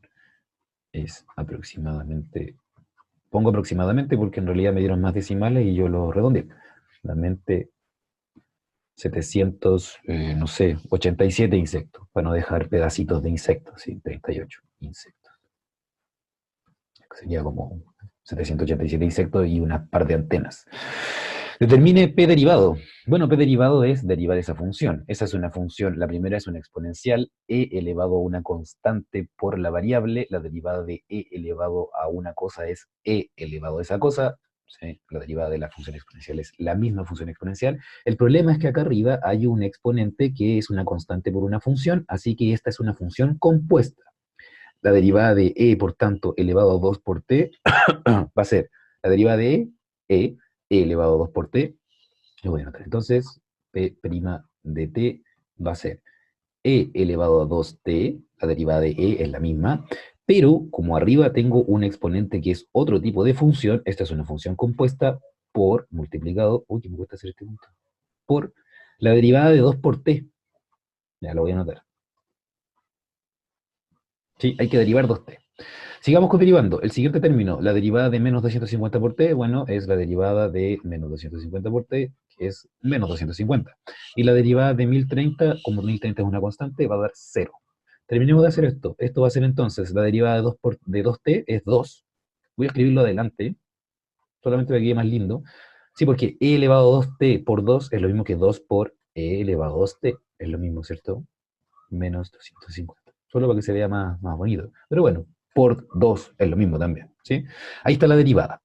[SPEAKER 1] es aproximadamente, pongo aproximadamente porque en realidad me dieron más decimales y yo lo redondeé. La mente 700, no sé, 87 insectos, para no dejar pedacitos de insectos, ¿sí? 38 insectos. Sería como 787 insectos y una par de antenas. Determine P derivado. Bueno, P derivado es derivar esa función. Esa es una función, la primera es una exponencial, E elevado a una constante por la variable, la derivada de E elevado a una cosa es E elevado a esa cosa, ¿sí? La derivada de la función exponencial es la misma función exponencial. El problema es que acá arriba hay un exponente que es una constante por una función, así que esta es una función compuesta. La derivada de e, por tanto, elevado a 2 por t, va a ser la derivada de e elevado a 2 por t, lo voy a anotar. Entonces, p' de t va a ser e elevado a 2t, la derivada de e es la misma, pero como arriba tengo un exponente que es otro tipo de función, esta es una función compuesta por multiplicado, uy, que me cuesta hacer este punto, por la derivada de 2 por t, ya lo voy a anotar. Sí, hay que derivar 2t. Sigamos derivando. El siguiente término, la derivada de menos 250 por t, bueno, es la derivada de menos 250 por t, que es menos 250. Y la derivada de 1030, como 1030 es una constante, va a dar 0. Terminemos de hacer esto. Esto va a ser entonces, la derivada de 2t es 2. Voy a escribirlo adelante, solamente para que quede más lindo. Sí, porque e elevado a 2t por 2 es lo mismo que 2 por e elevado a 2t. Es lo mismo, ¿cierto? Menos 250. Solo para que se vea más bonito. Pero bueno, por 2 es lo mismo también, ¿sí? Ahí está la derivada.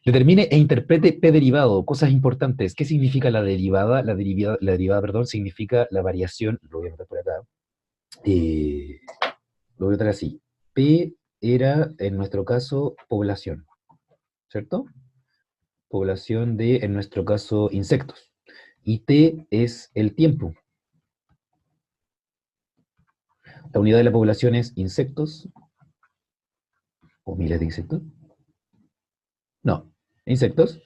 [SPEAKER 1] Determine e interprete P derivado. Cosas importantes. ¿Qué significa la derivada? La derivada, perdón, significa la variación. Lo voy a anotar por acá. Eh, lo voy a anotar así. P era, en nuestro caso, población, ¿cierto? Población de, en nuestro caso, insectos. Y T es el tiempo. La unidad de la población es insectos, o miles de insectos. No, insectos.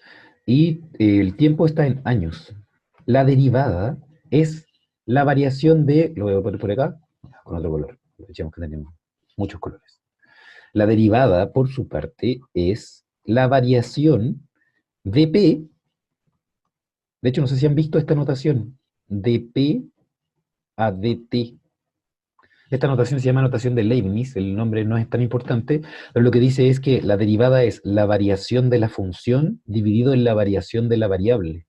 [SPEAKER 1] Y el tiempo está en años. La derivada es la variación de, lo voy a poner por acá, con otro color. Aprovechemos que tenemos muchos colores. La derivada, por su parte, es la variación dp, de hecho no sé si han visto esta notación, dp a dt. Esta notación se llama notación de Leibniz, el nombre no es tan importante, pero lo que dice es que la derivada es la variación de la función dividido en la variación de la variable.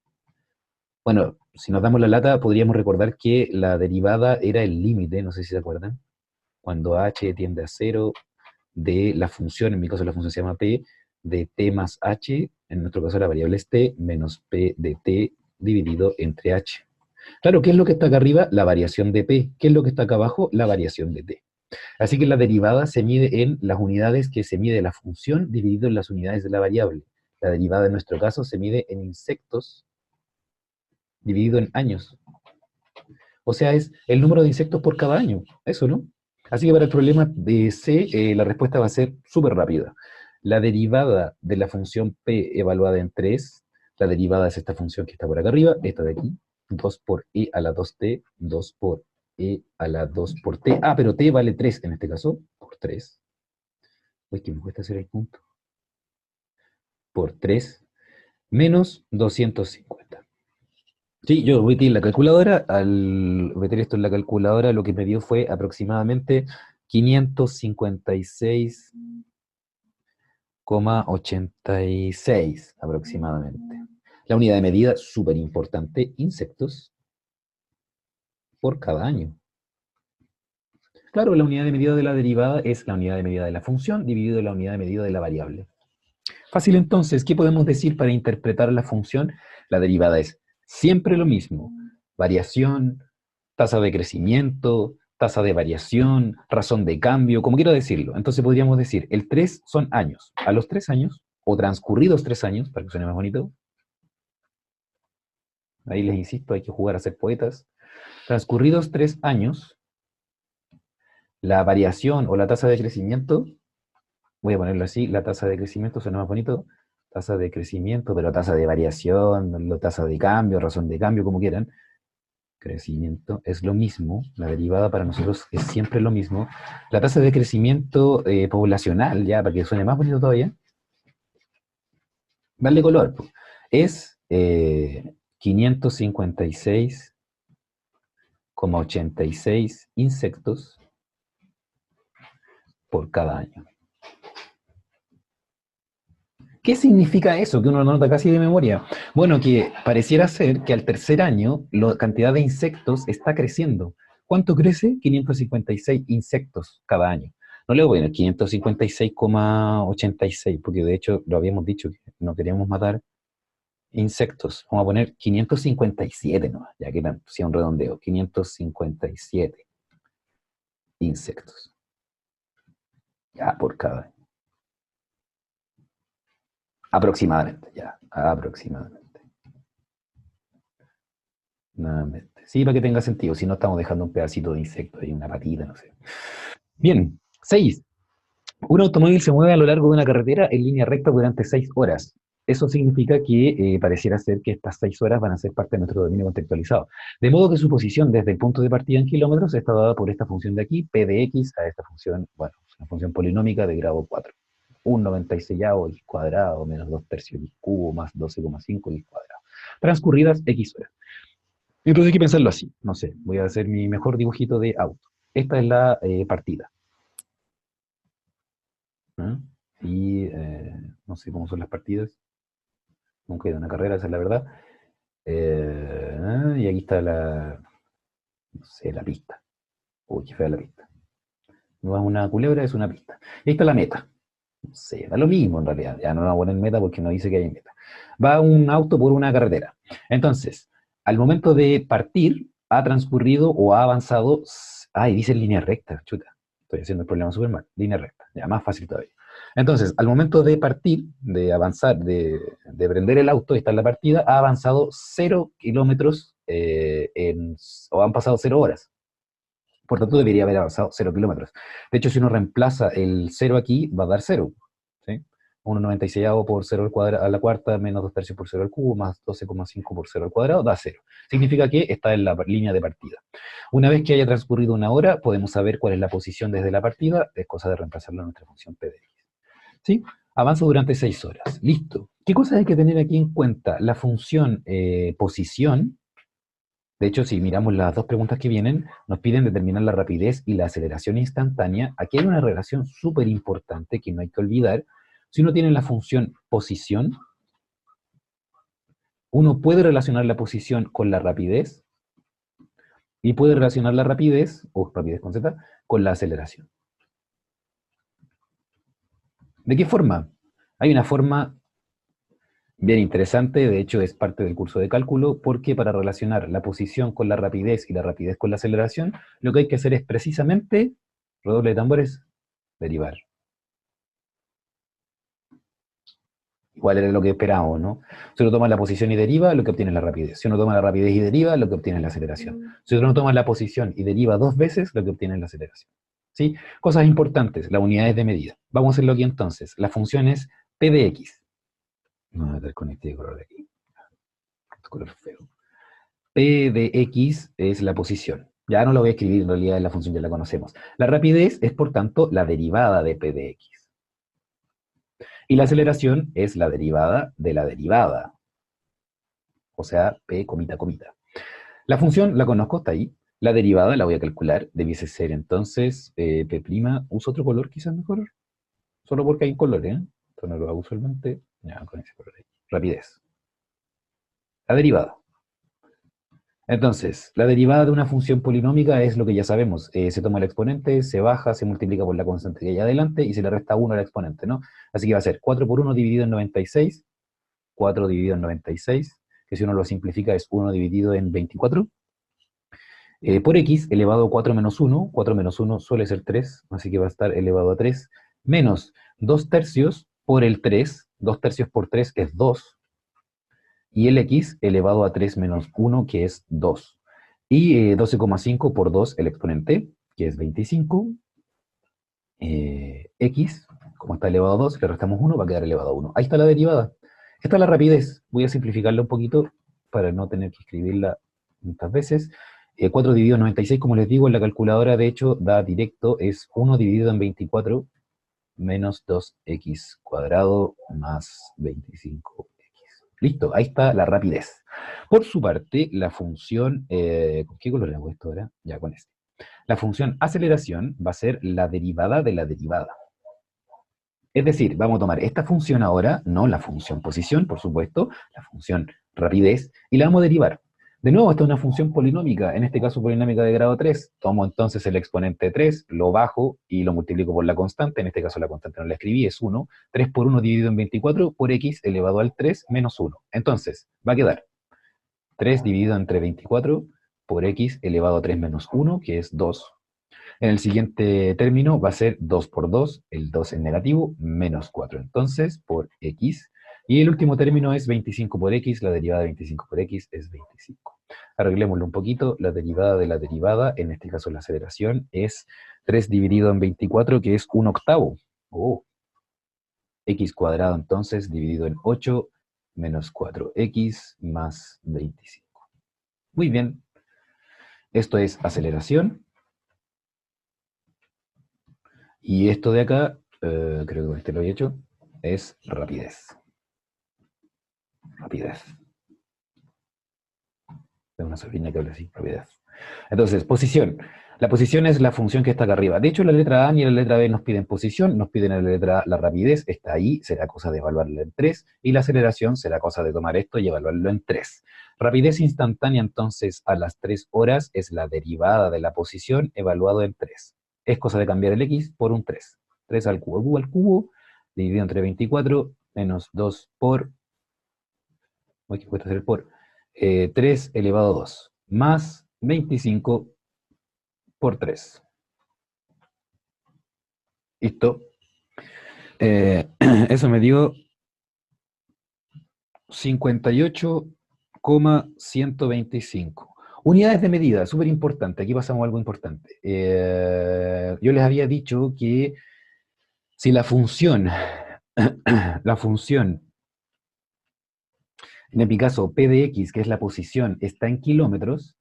[SPEAKER 1] Bueno, si nos damos la lata, podríamos recordar que la derivada era el límite, no sé si se acuerdan, cuando h tiende a cero de la función, en mi caso la función se llama p, de t más h, en nuestro caso la variable es t, menos p de t dividido entre h. Claro, ¿qué es lo que está acá arriba? La variación de p. ¿Qué es lo que está acá abajo? La variación de t. Así que la derivada se mide en las unidades que se mide la función dividido en las unidades de la variable. La derivada en nuestro caso se mide en insectos dividido en años. O sea, es el número de insectos por cada año. Eso, ¿no? Así que para el problema de C, la respuesta va a ser súper rápida. La derivada de la función P evaluada en 3, la derivada es esta función que está por acá arriba, esta de aquí, 2 por e a la 2t, 2 por e a la 2 por t. Ah, pero t vale 3 en este caso, por 3. Uy, que me cuesta hacer el punto. Por 3 menos 250. Sí, yo metí en la calculadora, al meter esto en la calculadora lo que me dio fue aproximadamente 556,86 aproximadamente. La unidad de medida, súper importante, insectos por cada año. Claro, la unidad de medida de la derivada es la unidad de medida de la función dividido en la unidad de medida de la variable. Fácil entonces, ¿qué podemos decir para interpretar la función? La derivada es siempre lo mismo. Variación, tasa de crecimiento, tasa de variación, razón de cambio, como quiero decirlo. Entonces podríamos decir, el 3 son años. A los 3 años, o transcurridos 3 años, para que suene más bonito, ahí les insisto, hay que jugar a ser poetas. Transcurridos 3 años, la variación o la tasa de crecimiento, voy a ponerlo así, la tasa de crecimiento suena más bonito, tasa de crecimiento, pero tasa de variación, la tasa de cambio, razón de cambio, como quieran, crecimiento es lo mismo, la derivada para nosotros es siempre lo mismo. La tasa de crecimiento poblacional, ya para que suene más bonito todavía, darle color, po, es 556,86 insectos por cada año. ¿Qué significa eso que uno nota casi de memoria? Bueno, que pareciera ser que al tercer año la cantidad de insectos está creciendo. ¿Cuánto crece? 556 insectos cada año. No le voy a poner 556,86, porque de hecho lo habíamos dicho que no queríamos matar insectos. Vamos a poner 557 nomás, ya que sea un redondeo. 557 insectos. Ya por cada año. Aproximadamente, ya, aproximadamente. Nuevamente. Sí, para que tenga sentido, si no estamos dejando un pedacito de insecto ahí, una patita, no sé. Bien, 6. Un automóvil se mueve a lo largo de una carretera en línea recta durante 6 horas. Eso significa que pareciera ser que estas 6 horas van a ser parte de nuestro dominio contextualizado. De modo que su posición desde el punto de partida en kilómetros está dada por esta función de aquí, p de x, a esta función, bueno, una función polinómica de grado 4. Un 96 x cuadrado menos 2 tercios x cubo más 12,5 x cuadrado. Transcurridas x horas. Entonces hay que pensarlo así. No sé, voy a hacer mi mejor dibujito de auto. Esta es la partida. ¿Ah? Y no sé cómo son las partidas. Nunca he ido a una carrera, esa es la verdad. Y aquí está no sé, la pista. Uy, qué fea la pista. No es una culebra, es una pista. Y ahí está la meta. No sé, da lo mismo en realidad. Ya no la voy a poner meta porque no dice que hay meta. Va un auto por una carretera. Entonces, al momento de partir, ha transcurrido o ha avanzado. Ay, dice en línea recta, chuta. Estoy haciendo el problema súper mal. Línea recta, ya más fácil todavía. Entonces, al momento de partir, de avanzar, de prender el auto, está en la partida, ha avanzado 0 kilómetros o han pasado 0 horas. Por tanto, debería haber avanzado 0 kilómetros. De hecho, si uno reemplaza el 0 aquí, va a dar 0. ¿Sí? 1,96 por 0 al cuadrado, a la cuarta, menos 2 tercios por 0 al cubo, más 12,5 por 0 al cuadrado, da 0. Significa que está en la línea de partida. Una vez que haya transcurrido una hora, podemos saber cuál es la posición desde la partida, es cosa de reemplazarlo en nuestra función p de x. ¿Sí? Avanza durante 6 horas. Listo. ¿Qué cosas hay que tener aquí en cuenta? La función posición. De hecho, si miramos las dos preguntas que vienen, nos piden determinar la rapidez y la aceleración instantánea. Aquí hay una relación súper importante que no hay que olvidar. Si uno tiene la función posición, uno puede relacionar la posición con la rapidez y puede relacionar la rapidez, o rapidez con Z, con la aceleración. ¿De qué forma? Hay una forma bien interesante, de hecho es parte del curso de cálculo, porque para relacionar la posición con la rapidez y la rapidez con la aceleración, lo que hay que hacer es precisamente, redoble de tambores, derivar. Igual era lo que esperábamos, ¿no? Si uno toma la posición y deriva, lo que obtiene es la rapidez. Si uno toma la rapidez y deriva, lo que obtiene es la aceleración. Si uno toma la posición y deriva dos veces, lo que obtiene es la aceleración. ¿Sí? Cosas importantes, las unidades de medida. Vamos a hacerlo aquí entonces. La función es p de x. Vamos a meter con este color de aquí. Este color feo. P de x es la posición. Ya no lo voy a escribir, en realidad es la función, ya la conocemos. La rapidez es, por tanto, la derivada de p de x. Y la aceleración es la derivada de la derivada. O sea, p, comita, comita. La función la conozco, está ahí. La derivada la voy a calcular. Debiese ser entonces p'. ¿Uso otro color quizás mejor? Solo porque hay un color, ¿eh? Esto no lo hago usualmente. Ya, con ese color ahí. Rapidez. La derivada. Entonces, la derivada de una función polinómica es lo que ya sabemos. Se toma el exponente, se baja, se multiplica por la constante que hay adelante y se le resta 1 al exponente, ¿no? Así que va a ser 4 por 1 dividido en 96, 4 dividido en 96, que si uno lo simplifica es 1 dividido en 24, por x elevado a 4 menos 1, 4 menos 1 suele ser 3, así que va a estar elevado a 3, menos 2 tercios por el 3, 2 tercios por 3 es 2, y el x elevado a 3 menos 1, que es 2. Y 12,5 por 2, el exponente, que es 25. X, como está elevado a 2, le restamos 1, va a quedar elevado a 1. Ahí está la derivada. Esta es la rapidez. Voy a simplificarla un poquito para no tener que escribirla muchas veces. 4 dividido en 96, como les digo, en la calculadora, de hecho, da directo, es 1 dividido en 24 menos 2x cuadrado más 25. Listo, ahí está la rapidez. Por su parte, la función, ¿con qué color hago esto ahora? Ya con este. La función aceleración va a ser la derivada de la derivada. Es decir, vamos a tomar esta función ahora, no la función posición, por supuesto, la función rapidez, y la vamos a derivar. De nuevo, esta es una función polinómica, en este caso polinómica de grado 3. Tomo entonces el exponente 3, lo bajo y lo multiplico por la constante, en este caso la constante no la escribí, es 1. 3 por 1 dividido en 24 por x elevado al 3 menos 1. Entonces, va a quedar 3 dividido entre 24 por x elevado a 3 menos 1, que es 2. En el siguiente término va a ser 2 por 2, el 2 es negativo, menos 4 entonces por x. Y el último término es 25 por x, la derivada de 25 por x es 25. Arreglémoslo un poquito, la derivada de la derivada, en este caso la aceleración, es 3 dividido en 24, que es 1 octavo. Oh, x cuadrado entonces dividido en 8 menos 4x más 25. Muy bien, esto es aceleración. Y esto de acá, creo que con este lo he hecho, es rapidez. Rapidez. Tengo una sobrina que habla así, rapidez. Entonces, posición. La posición es la función que está acá arriba. De hecho, la letra A ni la letra B nos piden posición, nos piden en la letra A la rapidez, está ahí, será cosa de evaluarla en 3, y la aceleración será cosa de tomar esto y evaluarlo en 3. Rapidez instantánea, entonces, a las 3 horas es la derivada de la posición evaluado en 3. Es cosa de cambiar el x por un 3. 3 al cubo, dividido entre 24, menos 2 por, ¿qué cuesta hacer por? 3 elevado a 2, más 25 por 3. Listo. Eso me dio 58,125. Unidades de medida, súper importante. Aquí pasamos a algo importante. Yo les había dicho que si la función, la función, en mi caso, p de x, que es la posición, está en kilómetros,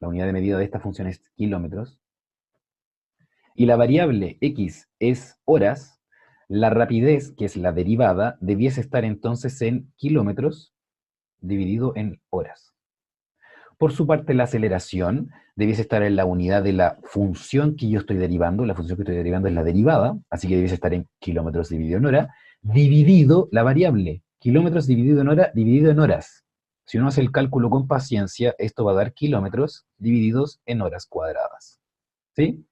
[SPEAKER 1] la unidad de medida de esta función es kilómetros, y la variable x es horas, La rapidez, que es la derivada, debiese estar entonces en kilómetros dividido en horas. Por su parte, la aceleración debiese estar en la unidad de la función que yo estoy derivando. La función que estoy derivando es la derivada, así que debiese estar en kilómetros dividido en hora, dividido la variable. Kilómetros dividido en hora, dividido en horas. Si uno hace el cálculo con paciencia, esto va a dar kilómetros divididos en horas cuadradas. ¿Sí?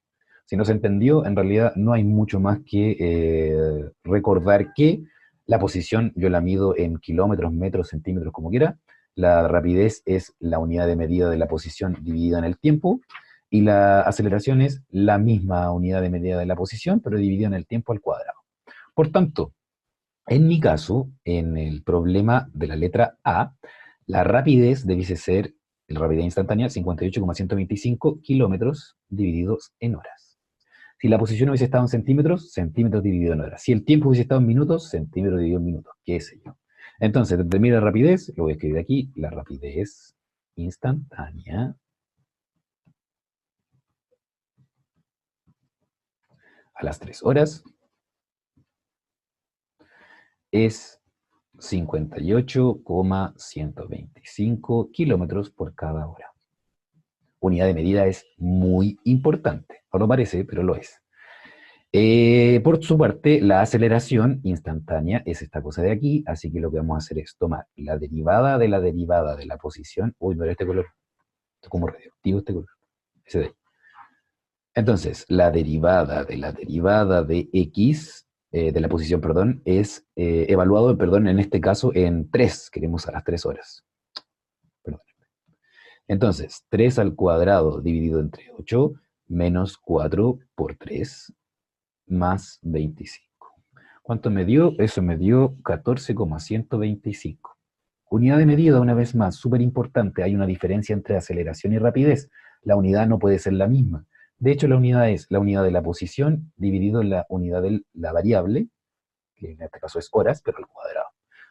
[SPEAKER 1] Si no se entendió, en realidad no hay mucho más que recordar que la posición yo la mido en kilómetros, metros, centímetros, como quiera. La rapidez es la unidad de medida de la posición dividida en el tiempo. Y la aceleración es la misma unidad de medida de la posición, pero dividida en el tiempo al cuadrado. Por tanto, en mi caso, en el problema de la letra A, la rapidez debiese ser, la rapidez instantánea, 58,125 kilómetros divididos en horas. Si la posición hubiese estado en centímetros, centímetros dividido en horas. Si el tiempo hubiese estado en minutos, centímetros dividido en minutos, qué sé yo. Entonces, determina la rapidez, lo voy a escribir aquí, la rapidez instantánea a las 3 horas es 58,125 kilómetros por cada hora. Unidad de medida es muy importante. No lo parece, pero lo es. Por su parte, la aceleración instantánea es esta cosa de aquí, así que lo que vamos a hacer es tomar la derivada de la posición. Uy, pero este color, es como radioactivo este color. Ese de ahí. Entonces, la derivada de x, de la posición, perdón, es evaluado, perdón, en este caso en 3. Queremos a las 3 horas. Perdón. Entonces, 3 al cuadrado dividido entre 8 menos 4 por 3 más 25. ¿Cuánto me dio? Eso me dio 14,125. Unidad de medida, una vez más, súper importante. Hay una diferencia entre aceleración y rapidez. La unidad no puede ser la misma. De hecho, la unidad es la unidad de la posición dividido en la unidad de la variable, que en este caso es horas, pero al cuadrado.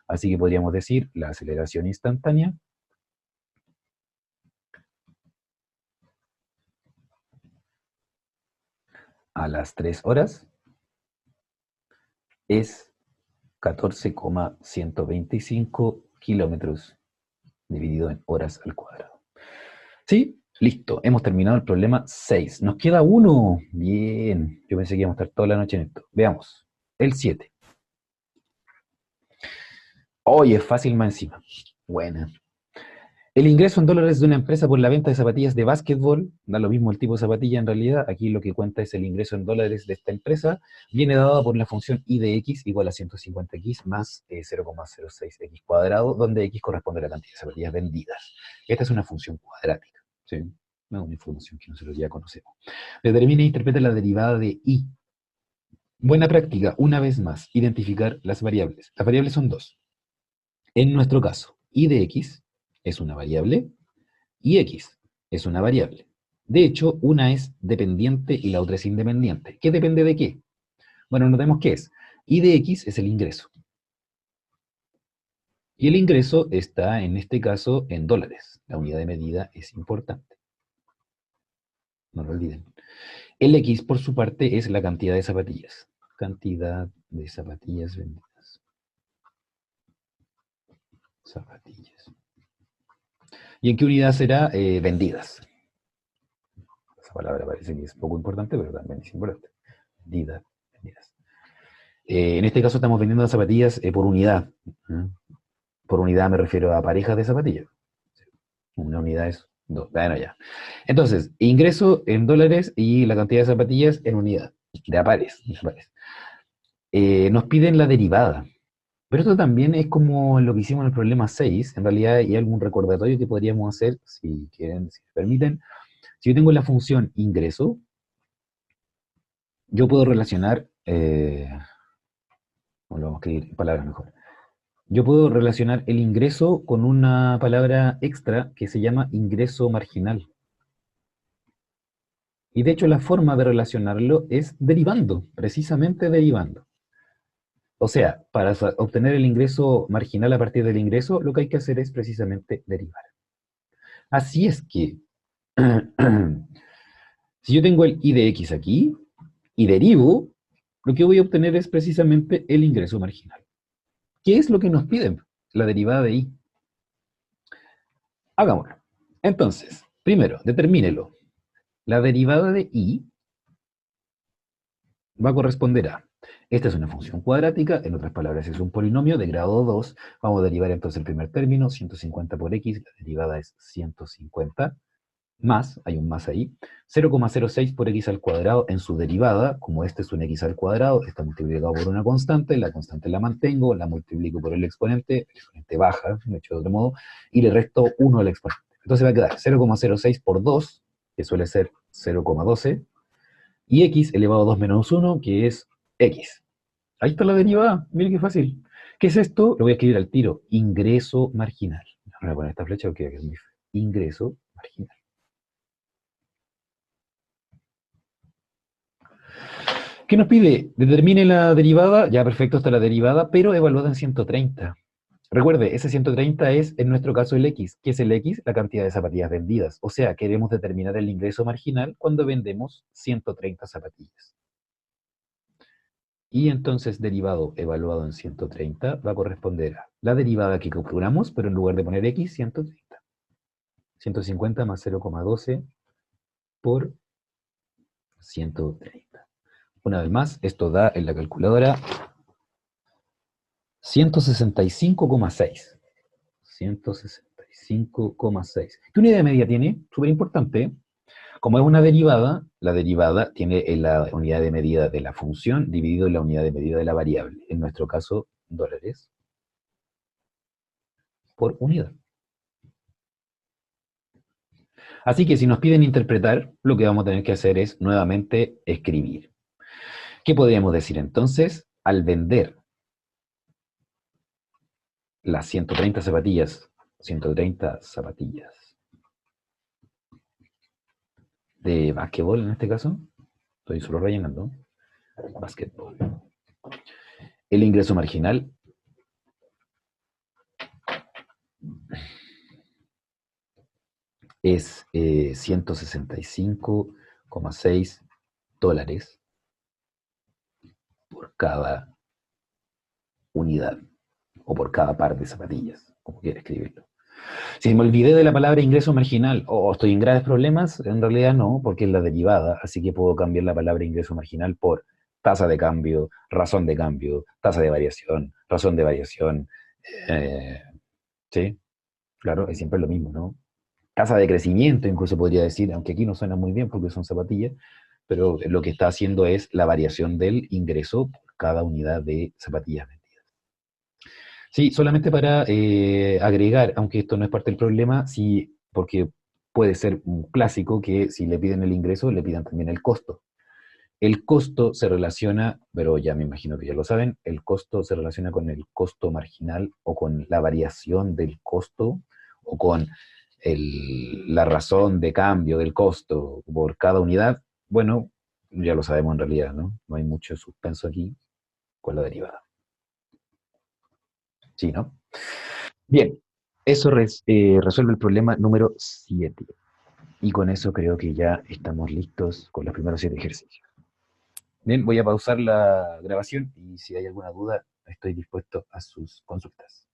[SPEAKER 1] Así que podríamos decir la aceleración instantánea a las 3 horas es 14,125 kilómetros dividido en horas al cuadrado. ¿Sí? Listo. Hemos terminado el problema 6. Nos queda uno. Bien. Yo pensé que íbamos a estar toda la noche en esto. Veamos. El 7. Oye, es fácil más encima. Buena. El ingreso en dólares de una empresa por la venta de zapatillas de básquetbol, da lo mismo el tipo de zapatilla en realidad, aquí lo que cuenta es el ingreso en dólares de esta empresa, viene dado por la función I de x igual a 150x más 0,06x cuadrado, donde x corresponde a la cantidad de zapatillas vendidas. Esta es una función cuadrática, ¿sí? No es una información que nosotros ya conocemos. Determina e interpreta la derivada de I. Buena práctica, una vez más, identificar las variables. Las variables son dos. En nuestro caso, I de x es una variable y x es una variable. De hecho, una es dependiente y la otra es independiente. ¿Qué depende de qué? Bueno, notemos qué es. Y de x es el ingreso. Y el ingreso está, en este caso, en dólares. La unidad de medida es importante. No lo olviden. El x, por su parte, es la cantidad de zapatillas. Cantidad de zapatillas vendidas. Zapatillas. ¿Y en qué unidad será? Vendidas. Esa palabra parece que es poco importante, pero también es importante. Vendidas. Vendidas. En este caso estamos vendiendo zapatillas por unidad. ¿Eh? Por unidad me refiero a parejas de zapatillas. Una unidad es dos. Bueno, ya. Entonces, ingreso en dólares y la cantidad de zapatillas en unidad. De a pares. De a pares. Nos piden la derivada. Pero esto también es como lo que hicimos en el problema 6. En realidad hay algún recordatorio que podríamos hacer, si quieren, si me permiten. Si yo tengo la función ingreso, yo puedo relacionar, bueno, lo vamos a escribir en palabras mejor. Yo puedo relacionar el ingreso con una palabra extra que se llama ingreso marginal. Y de hecho la forma de relacionarlo es derivando, precisamente derivando. O sea, para obtener el ingreso marginal a partir del ingreso, lo que hay que hacer es precisamente derivar. Así es que, si yo tengo el I de X aquí, y derivo, lo que voy a obtener es precisamente el ingreso marginal. ¿Qué es lo que nos piden? La derivada de I. Hagámoslo. Entonces, primero, determínelo. La derivada de I va a corresponder a, esta es una función cuadrática, en otras palabras es un polinomio de grado 2. Vamos a derivar entonces el primer término, 150 por x, la derivada es 150, más, hay un más ahí, 0,06 por x al cuadrado en su derivada, como este es un x al cuadrado, está multiplicado por una constante, la constante la mantengo, la multiplico por el exponente baja, de hecho de otro modo, y le resto 1 al exponente. Entonces va a quedar 0,06 por 2, que suele ser 0,12, y x elevado a 2 menos 1, que es x. Ahí está la derivada, miren qué fácil. ¿Qué es esto? Lo voy a escribir al tiro, ingreso marginal. Voy a poner esta flecha porque es muy feo. Ingreso marginal. ¿Qué nos pide? Determine la derivada, ya perfecto está la derivada, pero evaluada en 130. Recuerde, ese 130 es, en nuestro caso, el X. ¿Qué es el X? La cantidad de zapatillas vendidas. O sea, queremos determinar el ingreso marginal cuando vendemos 130 zapatillas. Y entonces derivado evaluado en 130 va a corresponder a la derivada que calculamos, pero en lugar de poner X, 130. 150 más 0,12 por 130. Una vez más, esto da en la calculadora 165,6. 165,6. ¿Qué unidad de medida tiene? Súper importante. Como es una derivada, la derivada tiene la unidad de medida de la función dividido en la unidad de medida de la variable. En nuestro caso, dólares por unidad. Así que si nos piden interpretar, lo que vamos a tener que hacer es nuevamente escribir. ¿Qué podríamos decir entonces? Al vender las 130 zapatillas de básquetbol en este caso, estoy solo rellenando, básquetbol. El ingreso marginal es 165,6 dólares por cada unidad o por cada par de zapatillas, como quiera escribirlo. Si me olvidé de la palabra ingreso marginal o estoy en graves problemas, en realidad no, porque es la derivada, así que puedo cambiar la palabra ingreso marginal por tasa de cambio, razón de cambio, tasa de variación, razón de variación. eh, ¿Sí? Claro, es siempre lo mismo, ¿no? Tasa de crecimiento, incluso podría decir, aunque aquí no suena muy bien porque son zapatillas, pero lo que está haciendo es la variación del ingreso por cada unidad de zapatillas vendidas. Sí, solamente para agregar, aunque esto no es parte del problema, sí, porque puede ser un clásico que si le piden el ingreso, le pidan también el costo. El costo se relaciona, pero ya me imagino que ya lo saben, el costo se relaciona con el costo marginal o con la variación del costo o con la razón de cambio del costo por cada unidad. Bueno, ya lo sabemos en realidad, ¿no? No hay mucho suspenso aquí con la derivada. Sí, ¿no? Bien, eso resuelve el problema número 7. Y con eso creo que ya estamos listos con los primeros 7 ejercicios. Bien, voy a pausar la grabación y si hay alguna duda, estoy dispuesto a sus consultas.